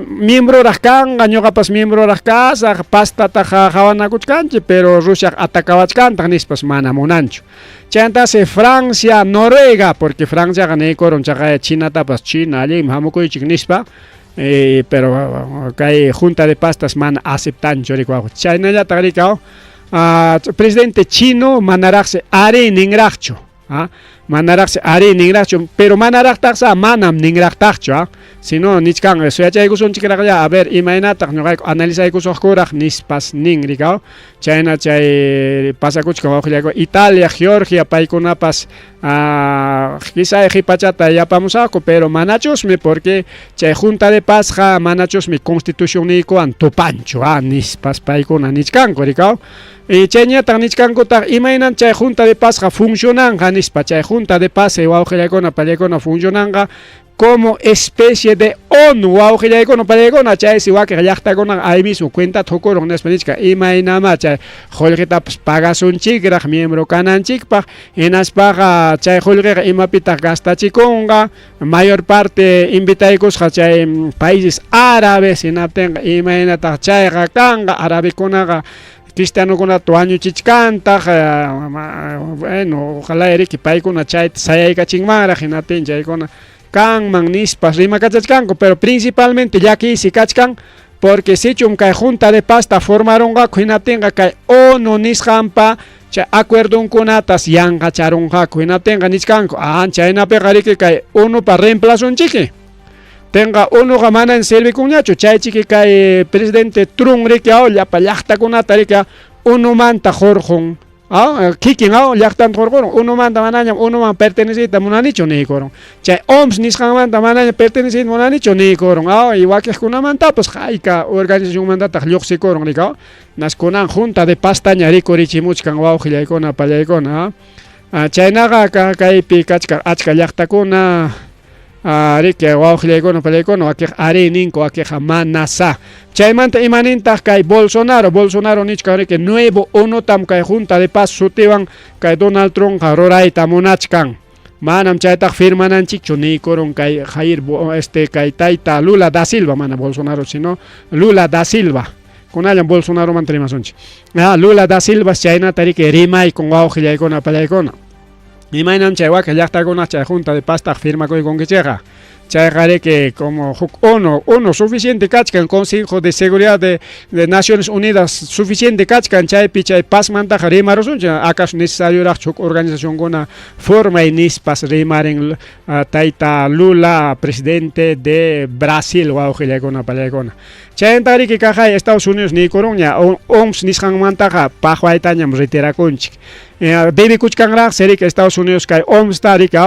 S2: miembro rajkanqa ñuqapas miembro rajkasaq pastata qhawanakuchkanchik pero Rusia atacawachkantaq nispas mana munanchu chayantasi Francia Noruega porque Franciaqa niykurun chaqay Chinatapas China allim hamukuychik nispa pero kay junta de pastas mana aceptanchu rikuwaq chaynallataq rikao presidente chino manaraxe are ningracho. Manaraxe are ningracho, pero manarachtaxa manam ningrachtacho. Si no, nichkan, soyachaykusun chikraya, a ver, imainataq ñuqayku analizaykusujkuraq nispas ningrikao. Chayna chay pasakuchka wawqillayku Italia, Georgia, paykunapas quizá qhipachata yapamusaqku, pero manachusmi porque chay Junta de Pazqa manachusmi constitución niykuwan tupanchu, nispas paykuna nichkanku rikao. Y chayñataq nichkankutaq imaynan chay Junta de Pazqa funcionanqa nispa chay Junta de Paz wawqillaykuna pallaykuna funcionanqa como especie de ONU wawqillaykuna pallaykuna chay si wakiq llaqtakuna ahí mismo cuenta tukurun nispa imaynama chay qullqitapas pagasunchikraq miembro kananchikpaq hinaspaqa chay qullqiqa imapitaq gastachikunqa mayor parte invitaykusqa chay países árabes hinaptinqa imaynataq chayqa kanqa arabikunaqa cristianokunata wañuchichkantaq bueno ojalá eriki paykuna chayta sayaykachinmanraq hinaptin chaykuna kanman nispas rimakachachkanku, pero principalmente llakisi kachkan porque sichum kay Junta de Pazta formaronqaku hinaptinqa kay ONU nisqanpa chay acuerdonkunatas yanqacharunqaku hinaptinqa nichkanku chaynapiqa riki kay ONUpa reemplazonchiki tenga unuqa mana servikunñachu chaychiki kay presidente Trump riki llapa llaqtakunata riki unumanta jorqun kikin llaqtanta jorqurun unumanta manañam unuman pertenecita munanichu niykurun chay OMS nisqanmanta manaña pertenecita munanichu niykurun y wakiqkunamantapas hayka organizacionmantataq lluqsikurun riki naskunan Junta de Paztaña rikurichimuchkan wawqillaykuna pallaykuna chaynaqa kaypi kachka achka llaqtakuna riki wawqillaykuna pallaykuna wakiq ari ninku wakiqa manasa chaymanta imanintaq kay Bolsonaro nichkan riki nuevo ONUtam kay Junta de Paz sutiwan kay Donald Trump rurayta munachkan manam chaytaq firmananchikchu niykurun kay Jair kay tayta Lula da Silva mana Bolsonaro sino Lula da Silva kunallan Bolsonaro manta rimasunchik Lula da Silva chaynata riki rimaykun wawqillaykuna pallaykuna imaynam chay wakiq llaqtakuna chay Junta de Paztaq firmakuykunkichikqa chayqa riki como ONU suficiente kachkan Consejo de Seguridad de Naciones Unidas suficiente kachkan chaypi chay pazmantaqa rimarusunchik acaso necesarioraq huk organizacionkuna formay nispas rimaren tayta Lula presidente de Brasil wawqillaykuna pallaykuna chaynta riki kaqay Estados Unidos niykurunña OMS nisqanmantaqa paqwaytañam retirakunchik debikuchkanraq serika Estados Unidos kay OMS riki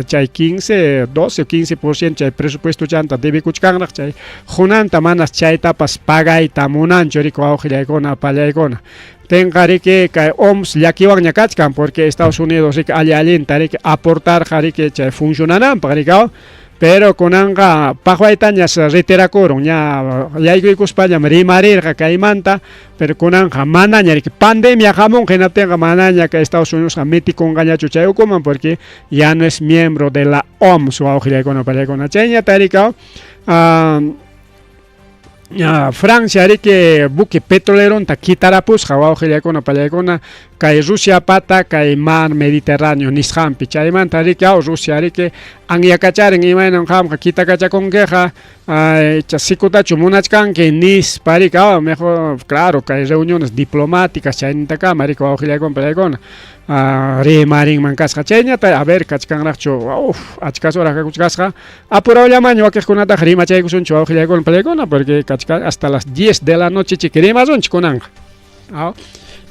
S2: chay 12 o 15% chay presupuesto chanta debikuchkanraq chay junanta manas chaytapas pagayta munanchu riki wawqillaykuna pallaykuna tenqa riki kay OMS llakiwanña kachkan porque Estados Unidos riki allinta riki aportarqa riki chay funcionananpaq riki pero kunanqa paqwaytañas retirakurun ña yaykuykuspañam rimarirqa kaymanta pero kunanqa manaña riki pandemia hamunqa hinaptinqa manaña kay Estados Unidos metikunqañachu chay ukuman porque ya no es miembro de la OMS wawqillaykuna pallaykuna chayñata riki Francia riki buque petroleronta quitarapusqa wawqillaykuna pallaykuna kay Rusia pata kay mar Mediterráneo nisqanpi chaymanta riki Rusia riki anyakacharin imaynan qamqa quitakachakunkiqa sikutachu munachkanki nispa riki mejor claro kay reuniones diplomáticas chayntakama riki wawqillaykuna pallaykuna rimarinman kasqa chayñata a ver kachkanraqchu achkasura kakuchkasqa apurawllamaña wakiqkunataqa rimachaykusunchu wawqillaykuna pallaykuna porque hasta las 10 de la noche chiki rimasunchik kunanqa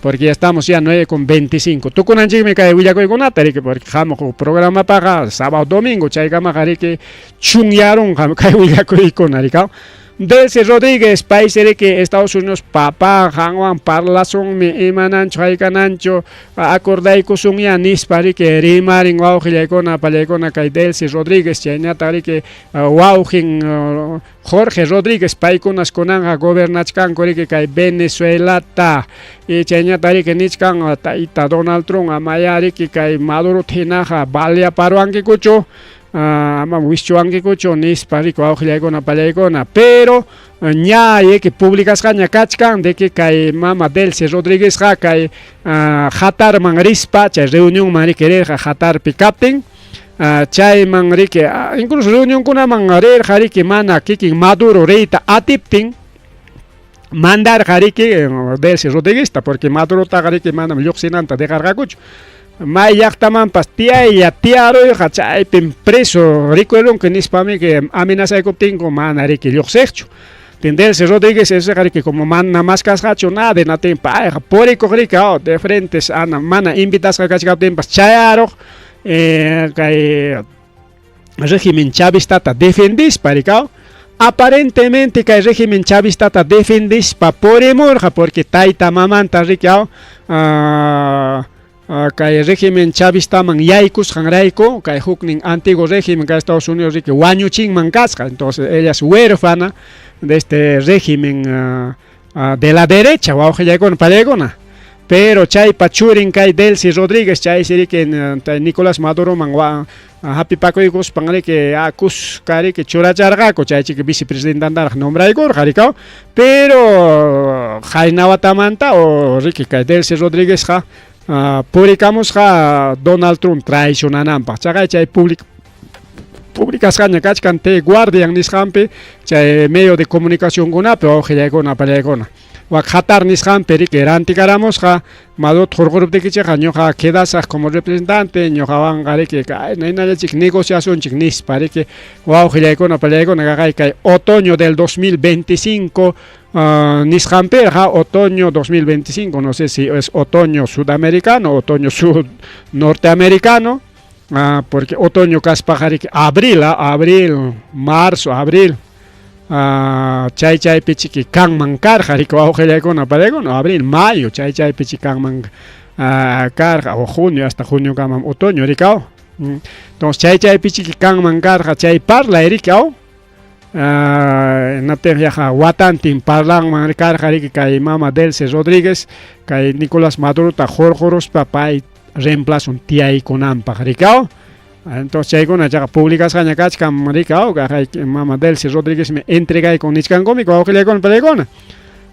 S2: porque ya estamos ya 9:25 tukunanchikmi kay willakuykunata riki porque hamuq programa paqa sábado domingo chaykamaqa riki chunyarunqa kay willakuykuna riki Delcy Rodríguez país riki Estados Unidos papa hanwan parlasunmi imananchu haykananchu acordaykusunya nispa riki rimarin wawqillaykuna pallaykuna kay Delcy Rodríguez chaynata riki wawqin Jorge Rodríguez paykunas kunanqa gobernachkanku riki kay Venezuelata y chaynata riki nichkan tayta Donald Trump amaya riki kay Maduro hinaqa valyaparuankikuchu ama wischuankikuchu nispa riki wawqillaykuna pallaykuna pero ña yeki publicasqaña kachkan de que kay mama Delcy Rodríguez kay hatarman rispa chay reunionman riki rirqa hatarpi kaptin chayman riki incluso reunionkunaman rirqa riki mana kikin Maduro reyta atiptin mandar jariki Delcy Rodríguez porque Maduro ta jariki manam lluqsinanta dejargakuchu may llaqtamanpas tiaya tiaroyqa chaypin preso ricuelon que nispami que amenazaykuptinko mana riki lluqsiqchu Delcy Rodríguez ese jariki como mana más kasqachu nada de natin payqa purikuq rika de frentes ana mana invitasqa kachkaptinpas chayaroq kay régimen chavistata defendispa rika aparentemente que el régimen chavista está defendispa por emorja porque taita mamanta rikao que el régimen chavista man yaikus hangraiko que hukning antiguo régimen que Estados Unidos riki wañuchin man casca entonces ella es huérfana de este régimen de la derecha wauja yaikon palegona pero chay pachurin kay Delcy Rodríguez chay siri que Nicolás Maduro man happy paco y cos pangale que acus cari que chura chargaco chay que vicepresidente andar nombra igor jaricao pero jainawa tamanta o Ricky kay Delcy Rodríguez ja publicamos ja Donald Trump traicionanampa chay publicas caña cachcante guardian nishampe chay medio de comunicación gona pero oje gona palegona Wakatar Nishan Peri que eran ticaramos ja Maduro Torgrup de Kicha ñoja quedas como representante ñojaban gare que no hay nada chic negociación chignis para que wow con a pelea con que otoño del 2025 Nishan Peri otoño 2025 no sé si es otoño sudamericano otoño sud norteamericano porque otoño caspajari abril marzo abril chay pichiki kangman karja rico auge con aparego abril mayo chay pichi kangman karja o junio hasta junio kamam otoño ricao entonces chay pichiki kangman karja chay parla ricao na te viaja watantin parlan man karja rica kay mama Delcy Rodríguez kay Nicolás Maduro ta jorjoros papay reemplazo un tiay con ampa ricao entonces hay una chaga pública saña cachca marica o que mama Delcy Rodríguez me entrega con nichkan cómico o que le con pelegona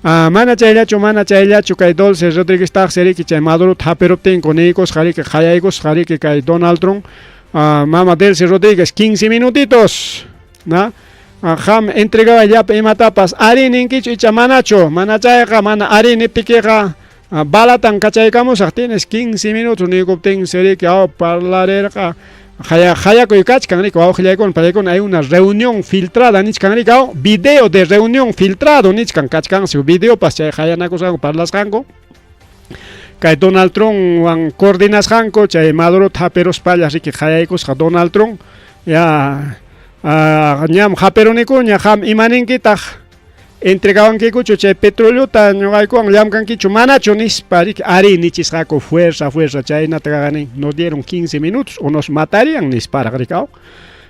S2: mana chaylachu kay Delcy Rodríguez ta seri que chay Maduro taperopten con ecos jari que jayaigos jari que kay Donald Trump mama Delcy Rodríguez 15 minutitos na ham entregaba ya matapas arin inkichu y chamanacho manachayga mana arin piqueja balatan cachaykamos tienes 15 minutos ni copten seri que parlarerga Haya Koikachkan Rico, hay una reunión filtrada, Nichkan Rico, video de reunión filtrado, Nichkan Kachkan, su video, pasé Hayanako para las Hanko. Que Donald Trump coordinas Hanko, Chay Maduro Taperos Payas, Ricky Hayakos, Donald Trump, ya Nyam Haperonico, Nyaham Imaninkitach. Entregaban que cucho che petróleo tan hay con llamkan que manacho nis parik ari nichis jaco fuerza chay natragani nos dieron 15 minutos o nos matarían nis para ricao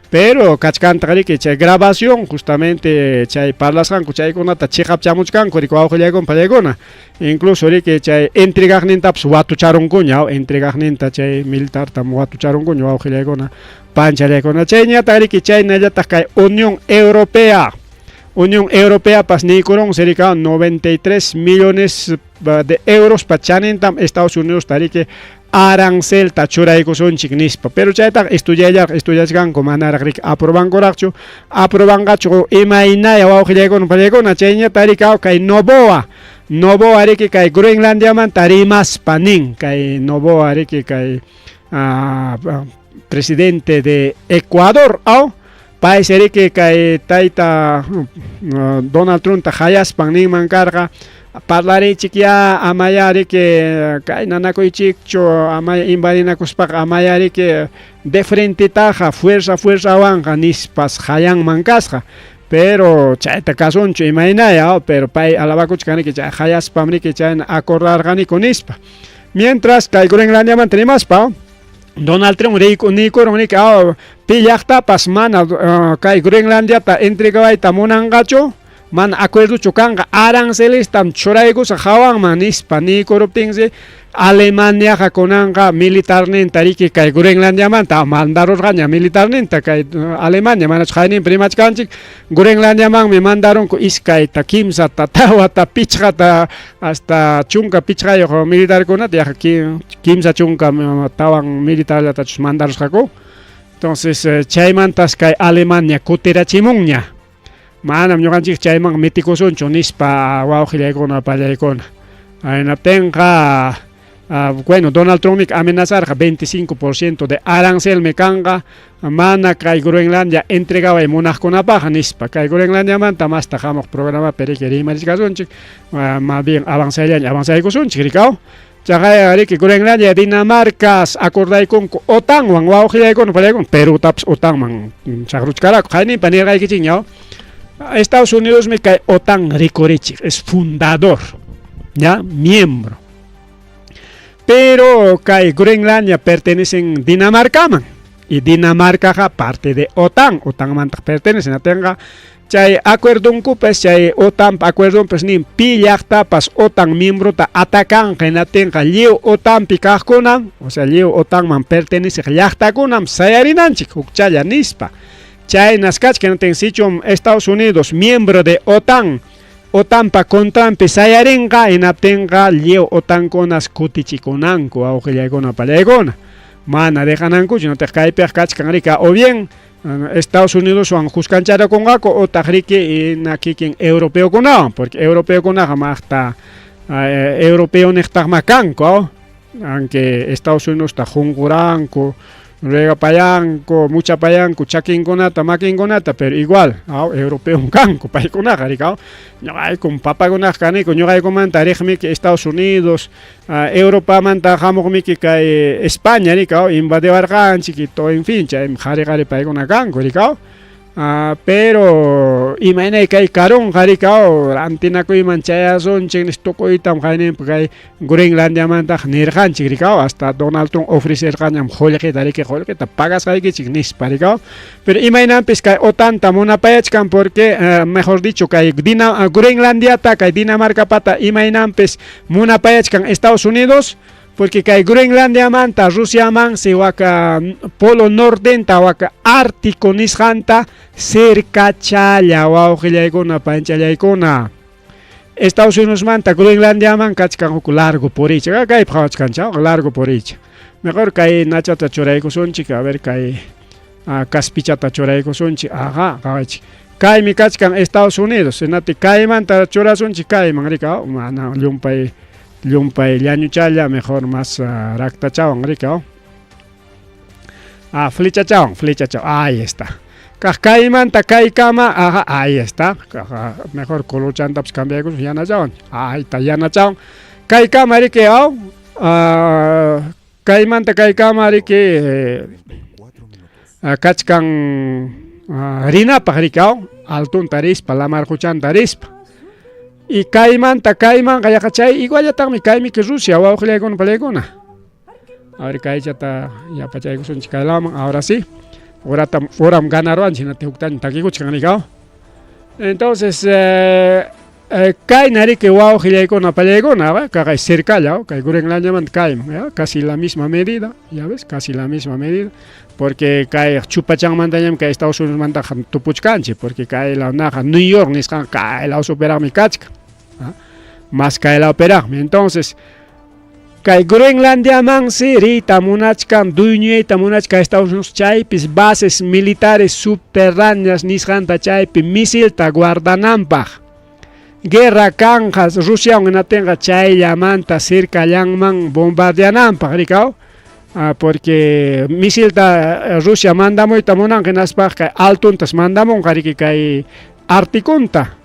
S2: pero kachkantari que chay grabación justamente chay parlas janco chay con ata chihap chamuchkan ricao con palegona incluso que chay entregagnin taps watu charon cuña entregagnin ta chay militar tam watu charon cuña con pancha le con chay nyatari que chay nayata kay Unión Europea pasnicoron cerca 93 millones de euros pachanintam Estados Unidos tarike arancel tachuraiko son chignispa pero chayta estudiar como anarik aproban coracho aproban gacho imaina ya wajilekon palekon chaynya tarika kay Noboa arike kay Groenlandia man tarimas panin kay Noboa arike kay presidente de Ecuador paiseri que kay taita Donald Trump hayas panin man carga parlare chiquia amayari que kay nanako chicho amay invadina kuspak amayari que de frente taja fuerza wanga nispas hayan mankasja pero chaita kasoncho imainaya pero pay alabakuch kani que hayas pamri que chan acordar gani con ispa mientras kay Groenlandia man tenemos Donald Trump Nico pillakta pasmana kay Groenlandia ta entregaba ita monangacho man acuerdo chukanga aranceles tam choraigo sa hawang manis pani corruptingse Alemania jaconanga militar tariki kay Groenlandia man ta mandaron gaña militar kay Alemania man chhaini primach kanchik Groenlandia man me mandaron ko iskay ta kimsa ta tawa ta pichra ta hasta chunka pichra yo militar kona ya kimsa chunka tawang militar ta mandaron jako entonces chaymantas kay Alemania kutera chimunya manam ñuqanchik chayman mitikusunchu nispa wawqillaykuna pallaykuna hinaptinqa bueno, Donald Trump amenazarqa 25% de arancel mekanqa mana kay Groenlandia entregaway munaqkunapaqa nispa kay Groenlandiamanta masta hamuq programa periki rimarisqasunchik más bien avanzaykusunchik rikaw chaqay riki Groenlandia Dinamarca acordaykunku OTANwan wawqillaykuna pallaykuna Perutapas OTANman chaqruchkaraqku qayninpa nirqaykichik ñaw Estados Unidos me kay OTAN rikurichik es fundador ya miembro pero kay Groenlandia pertenecen Dinamarcaman y Dinamarca parte de OTAN manta pertenecen tenga chay acuerdo pues chay OTAN acuerdo pues ni pillakta pas OTAN miembro ta atacan que na tenga liu OTAN pikakuna o sea liu OTAN man pertenece yakta kunam sayarinanchik ukchaya nispa chay naskach que no ten sichum Estados Unidos miembro de OTAN pa contrampe sayaringa inaptenga liu OTAN konas kutichikunanku awqillaykuna pallaykuna mana dejananku no te kaypej kachkan rika o bien Estados Unidos wan huskancharakunqaku o tagriki nakikin europeo kunawan porque europeo kunaqa maqta europeo niqtaqma kanku aunque Estados Unidos ta junquranku Ruega payanco, mucha payanco, chaquinconata, maquinconata, pero igual, europeo un canco, paiconaja, ricao. No hay con papagonas canico, no hay con manta, que Estados Unidos, Europa manta, jamo que cae España, ricao, invade Bargan, chiquito, en fin, jare paigona canco, ricao. Pero imagina que hay carón, jaricao, antina que manchaya son, chines toco y tam jainen, porque Groenlandia manta, nirgan, chiquicao, hasta Donald Trump ofrece el gañam, jolque, que te pagas ahí que chignis, paricao. Pero imagina pues que o tanta mona payachkan, porque mejor dicho, que hay Groenlandia, que hay Dinamarca pata, imagina pues mona payachkan Estados Unidos. Porque kay Groenlandia manta Rusia man se waka polo norte waka Ártico nisqanta cerca challa wawqillaykuna panchallaykuna Estados Unidos manta Groenlandia man kachkan huk largo poricha kay phawachkancha largo poricha mejor kay nachata churaykusunchik a ver kay kaspichata churaykusunchik kay mi kachkan Estados Unidos enati kay manta churasunchik kay man rika mana Lumpay llañuchalla mejor más rakta chawan ricao flecha chawan ahí está Kaimanta Kaikama ahí está mejor colochanta pues cambia con yana chawan ahí está yana chawan Kaikama ricao Kaimanta Kaikama rique kachkan rinapa ricao altun tarispa la marjuchan tarispa y Cayman kaya kachay igual ya mi Caymi que Rusia o con palegona. A ver kay chata ya pachay con chikalaman ahora sí. Ahora ganaron si no te huktan takiku chikanikao. Entonces kay nari que wow con palegona, va, kay cerca ya, kay Groenlandia man Cayman, casi la misma medida, ya ves, casi la misma medida. Porque kay chupachang mandañam kay Estados Unidos manda tupuchkanche porque kay la naja New York niskan kay la superar mi kachka más kay la operar entonces kay Groenlandia man si rita munachkan duñeta munachka Estados Unidos chaypis bases militares subterráneas niskanta chaypi misil ta guardanampaj guerra kanjas Rusia unatenga chay llamanta cerca llangman bombardeanampaj rikao porque misil ta Rusia manda muy tamonan que naspa kay altuntas mandamon kariki kay Artikunta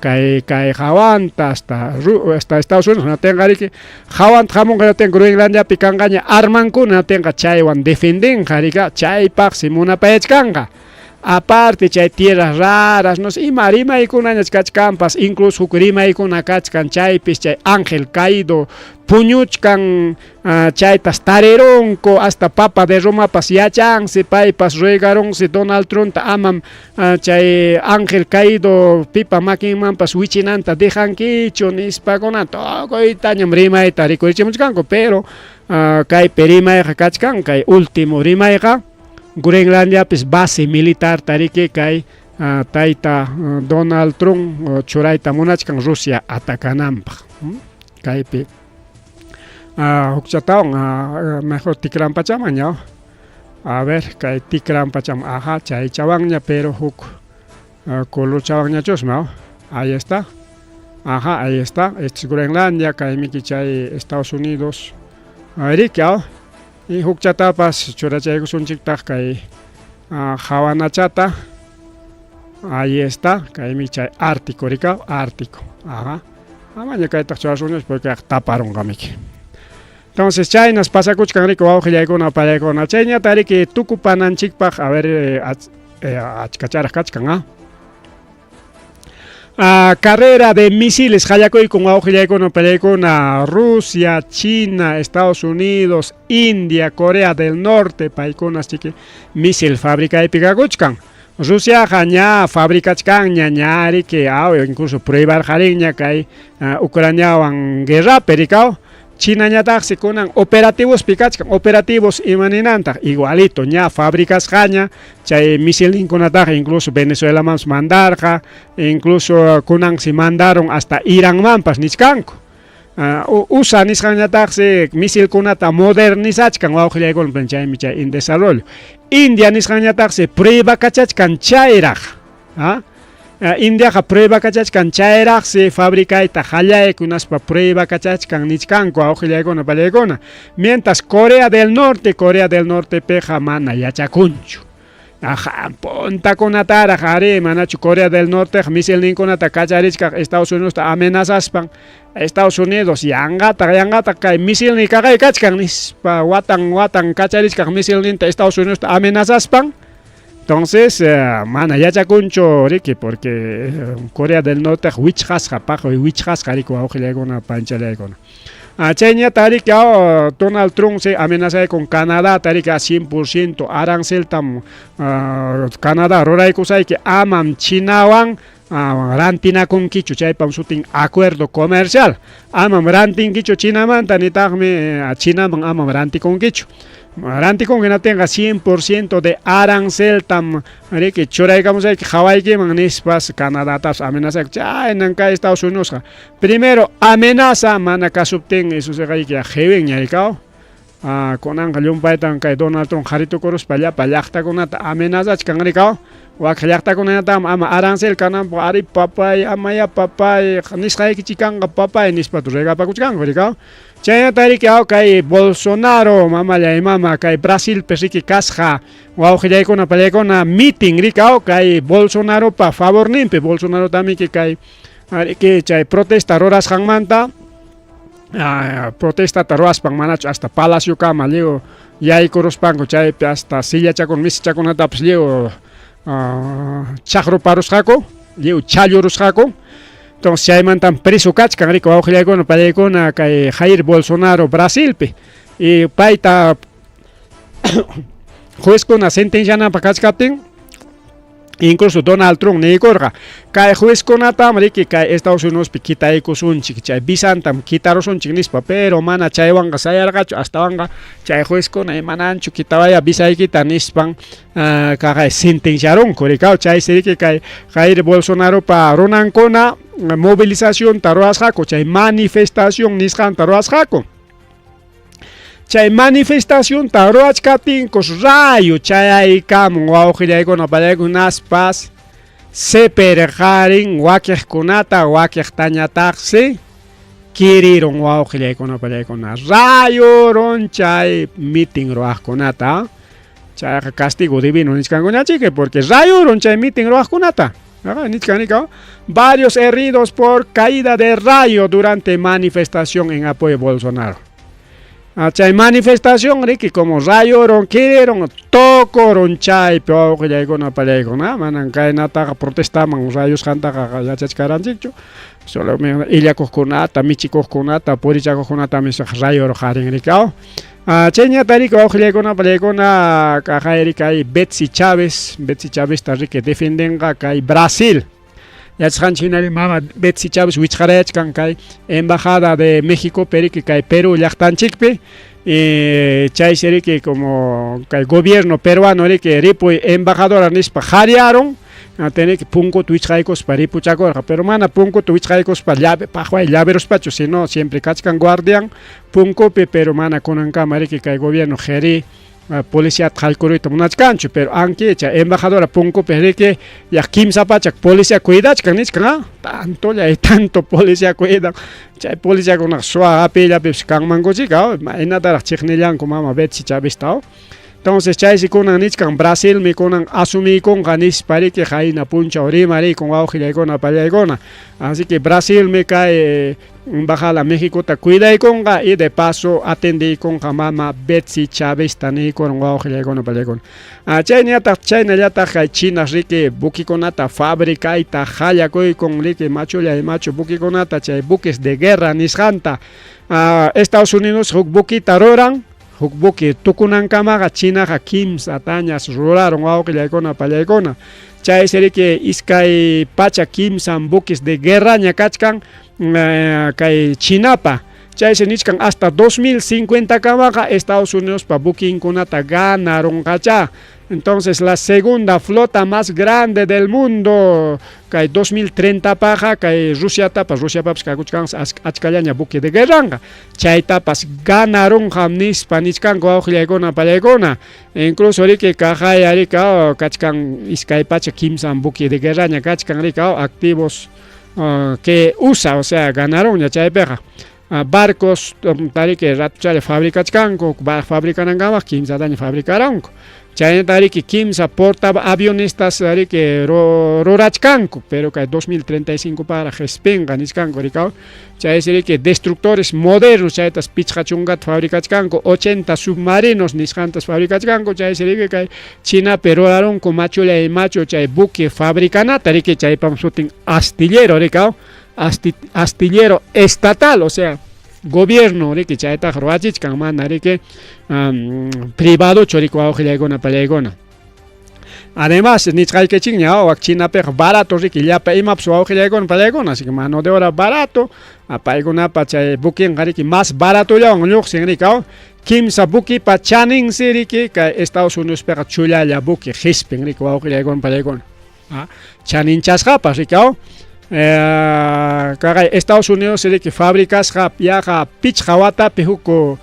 S2: kay Jawanta hasta Estados Unidos no tenga kariki Jawant jamon que tenga Groenlandia pikangaña armankuna tenga chaywan defenden karika chay simuna payachkanga aparte chay tierras raras no sé rima y kunañas kachkampas incluso rima y kuna kachkan chaypis chay ángel caído puñuchkan chaytas tareronko hasta papa de Roma pas yachan se paypas ruegaron se Donald Trump amam chay ángel caído pipa makinman pas wichinanta dejan kicho nispakuna todo itañam rima y tarikuichimuchkanko pero kay perima kachkan kay último rima Groenlandia pues base militar tarike kay taita Donald Trump churayta munachkan Rusia atakanampa kaypi hukchatawan mejor tikran pachamaña a ver kay tikran pacham chay chawanña pero huk Coluchabañachosma, ahí está. Ajá, ahí está. Este es Groenlandia, Kaimiki Chay, Estados Unidos. Rica, y Hukchatapas, Churachaygus un chictaj, Kai Havanachata. Ahí está, Kaimiki Chay, Ártico, Rica, Ártico. Ajá. Amaña Kaita Estados Unidos porque taparon Gamiki. Entonces, chay nos pasa kuchkan rico auge ya con para con chayña tari que tucupanan chikpaj a ver achkacharas kachkan carrera de misiles hayakoy con auge ya con para con Rusia, China, Estados Unidos, India, Corea del Norte, paikon así que misil fábrica épica kuchkan. Rusia haña fábrica chkan ñañari que incluso prueba jariña que hay Ucrania van guerra pericao. China ñataq se kunan operativos pikachkan operativos imaninanta igualito ña fábricas jaña chay misil ninkunataqa incluso Venezuela mans mandarja incluso kunan se mandaron hasta Irán mampas nichkanku USA nisqañataq se misil kunata modernizachkan wawqillaykuna chaymi chay en desarrollo India nisqañataq se prueba kachachkan chayraq India prueba kachachkan chayraq se fabricaita hallaykunaspa prueba kachachkan nichkanku awqillaykuna pallaykuna mientras Corea del Norte peja mana yachakunchu puntakunatara jare manachu Corea del Norte misil ninkunata kacharichka Estados Unidos amenazaspan Estados Unidos yangata kay misil ni kaqay kachkan nispa watan kacharichka misil ninta Estados Unidos amenazaspan. Entonces, mana yachakuncho riki porque Corea del Norte wichhasqa pajo wichhasqa riku awqillaykuna panchallaykuna. Chayña tariki Donald Trump se amenaza con Canadá tariki 100% arancel tam Canadá ruraykusayki amam Chinawan rantinakunkichu chaypam sutin acuerdo comercial amam rantinkichu Chinamanta nitaqmi Chinaman amam rantikunkichu Rantikon que no tenga 100% de arancel tam que churaykamos que Hawái que nispas Canadá tas amenaza chay nanka Estados Unidos primero amenaza manaka subten eso se que heven yarikao konan gallumpaytan kay Donald Trump harito koros pallaqta kunata amenaza chkanrikao wa khallaqta kunata ama arancel kanan ari papay amaya papay nisqayki chikanga papay nispa turega pakuchkan rikao Chayna tariki kay Bolsonaro mama kay Brasil pesiki kasja wawqillaykuna pallaykuna meeting rikao kay Bolsonaro pa favor nimpe Bolsonaro tami que kay chay protesta rurasqanmanta protesta ruaspan manachu hasta palacio kama leo yaykuruspanku chaypi hasta sillachakun misichakunatapas leo chaqruparusqaku leo challurusqaku. Entonces, chaymantan preso kachkan rico awqillaykuna pallaykuna kay Jair Bolsonaro Brasilpi y payta juezkuna sentenciananpaq kachkaptin incluso Donald Trump nikurqa kay juezkunatam riki kay Estados Unidospi kitaykusunchik chay visantam kitarusunchik nispa pero mana chaywanqa sayarqachu astawanqa chay juezkuna imananchu kitawaya visaykita nispan kaqay sentenciarunku rikaw chay siriki kay Jair Bolsonaro pa runankuna movilización taruasqaku chay manifestación nisqanta ruasqaku chay manifestación taruachkatinkus rayo chayaykamun wawqillaykuna pallaykunaspas seperqarin wakiqkunata wakiqtañataqsi kiriron wawqillaykuna pallaykuna rayuron chay meeting ruwaqkunata chay castigo divino nisqankuñachiki porque rayuron chay meeting ruwaqkunata varios heridos por caída de rayo durante manifestación en apoyo a Bolsonaro. Chay manifestación riki como rayoron, querieron, tocoron chay pawqillaykuna pallaykuna manan kaynataqa protestaman rayos hantaqa yachachkaranchikchu solo illakuqkunata, michikuqkunata, purichakuqkunata misaq rayoro harin rikao. Chayñata riki wawqillaykuna pallaykuna kaqay kay Betsy Chávez ta riki defendenqa kay Brasil. Yachqanchiknari mama Betsy Chávez wichqarayachkan kay embajada de México periki kay Perú llaqtanchikpi chay seriki como kay gobierno peruano riki ripuy embajadora nispa hariaron teneki punku wichqaykuspa ripuchakurqa pero mana punku wichqaykuspa llave paqway llaveruspachu sino siempre kachkan guardian punkupi pero mana kunankama riki kay gobierno heri policía tjalkurito munachkanchu, pero anki cha embajadora punko perike ya kimsa pachak policía cuidachkan nichkan, tanto ya tanto policía cuidan, chay policía con una suave apela pues kangmango chica, enadara chichnelian como mama betsi chabistao. Entonces, chay si kunan nichkan Brasil mi kunan asumi con ganis para que jaina puncha orimari con aujila paliagona. Así que Brasil me cae embajada México ta cuida y conga y de paso atendí con mama Betsy Chávez tani con aujila paliagona. Chay nyata jay China rique buki konata fábrica y ta jaya koi con rique macho ya macho buki konata chay buques de guerra nisjanta. Estados Unidos buki taroran hukbuki tukunan kamaga China ha kims atañas ruraron aukilla pallaykuna chay serike iskay pacha kimsan bukis de guerra ñakachkan kay Chinapa chay senichkan hasta 2050 kamaga Estados Unidos pa bukin kunata ganaron kacha. Entonces la segunda flota más grande del mundo kay 2030 paja kay Rusia tapas kakuchkan achkallaña buque de guerranga chay tapas ganaron hamnis panichkan aujllaykuna pallaykuna incluso rike kajaya rika kachkan iskay pacha kimsan buque de guerraña kachkan rika activos que usa, o sea, ganaron ya chaypeja. Barcos tarike ratchale fabricachkanko fabricanangama kimsa daña fabricaranko chay tarike kimsa porta avionistas tarike rorachkanko pero que 2035 para gespenga niskanko rikao chay serike destructores modernos chay tas pichachungat fabricachkanko 80 submarinos niskantas fabricachkanko chay serike kay China pero aronko machola y macho chay buque fabricana tarike chay pamsutin astillero rikao astillero estatal, o sea, gobierno que chaita hrwachich kanman que privado chorico aujilaygona pallaygona. Además, nichkayke chingña o China pe barato riki llapa imap su aujilaygona pallaygona, así que mano de obra barato, apaygona pa chay booking gariki más barato ya un lux rikao. Kimsa buki pa chaning siriki ka Estados Unidos pe chula ya buki hisping riko aujilaygona pallaygona. Chanin chasjapa rikao. Estados Unidos es que fábricas ya pitch jawata pejuko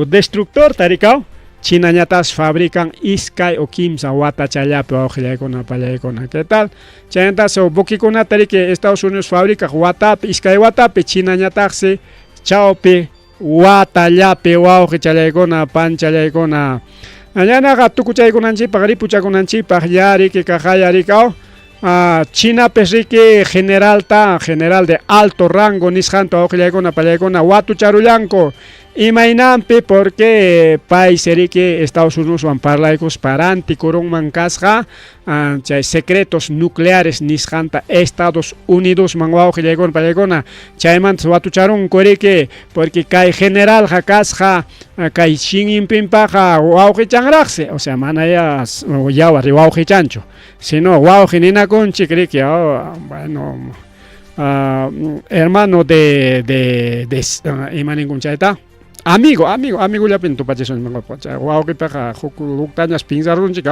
S2: destructor tarikao China ñatas fabrican iskay o kimsa wata chayape aujllaykuna pallaykuna ¿qué tal? Chayantas o bukikuna tarike Estados Unidos fabrica watape iskay watape China ñataqsi chawpi wata llape wawqi chayaykuna panchayaykuna allanaqa tukuchaykunanchipaq ripuchakunanchipaq ya riki kajaya rikao China pesrique general de alto rango nisjanto aujllaykuna pallaykuna watu charullanko imaynampi porque país serike Estados Unidos van parlaykos paranti kurunman kasqa chay secretos nucleares nisjanta Estados Unidos man aujllaykuna pallaykuna chaymantas watu charunko rike porque kay general kasqa kay Xi Jinping paja aujichanraqsi, o sea mana ya yawari aujichancho sino wawqininakunchik riki bueno hermano de imaninkum chayta amigo llapin tupachisun wawqipaqa huktañas pinsarunchik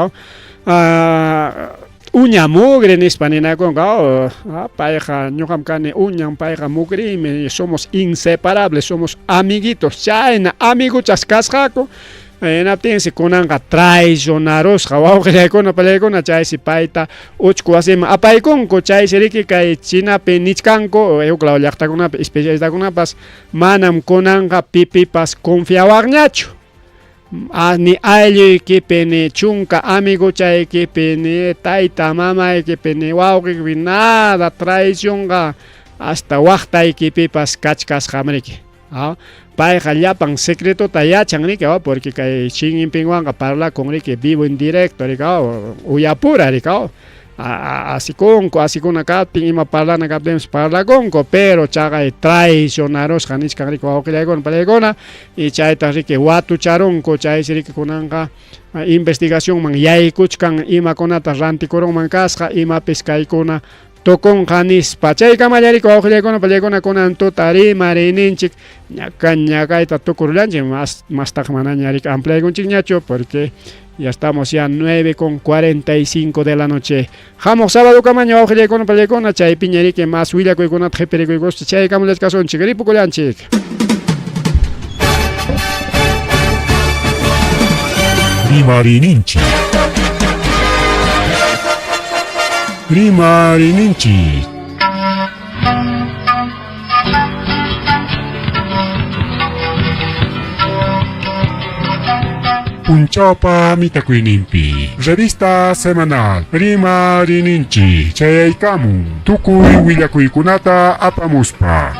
S2: uña mugre nispaninakunqa payqa ñuqam kani uñan payqa mugrimi somos inseparables somos amiguitos chayna amiguchas kasqaku naptinsi kunanqa traicionarosqa wawqillaykuna pallaykuna chaysi payta uchku wasima apaykunku chaysi riki kay Chinapi nichkanku uklaw llaqtakunapi especialistakunapas manam kunanqa pipipas confiawaqñachu ni aylluykipi ni chunka amigo chaykipi ni tayta mamaykipi ni wawqikipi nada traicionqa hasta waqtaykipipas kachkasqamriki payqa llapan secretota yachanriki porque kay Xi Jinpingwanqa parla con riki vivo en directo rika uyapura rika asikuna kaptin ima parlana kaptemos parlakonko pero chaqay traicionarosqa nisqan riki wawqillaykuna pallaykuna y chayta riki watu charonko chaysi riki kunanqa investigación man yaykuchkan imakunata rantikurunman kasqa imapis kaykuna tokon janis pachay kamallariko aujllaykuna pallaykuna kunan tutari marininchik ñakayta tukurullanchik más mana ñarik ampliaykunchikñachu porque ya estamos ya 9:45 de la noche. Hamuq sábado kamaña aujllaykuna pallaykuna chay piñariki más willakuykunata qhipirikuykuspa chay kamullachkasunchik ripukullanchik.
S1: Rimari Ninchi. Rimari Ninchi. Punchaupa Mitakuinimpi. Revista semanal. Rimari Ninchi. Chayaykamun. Tukuy willakuikunata apamuspa.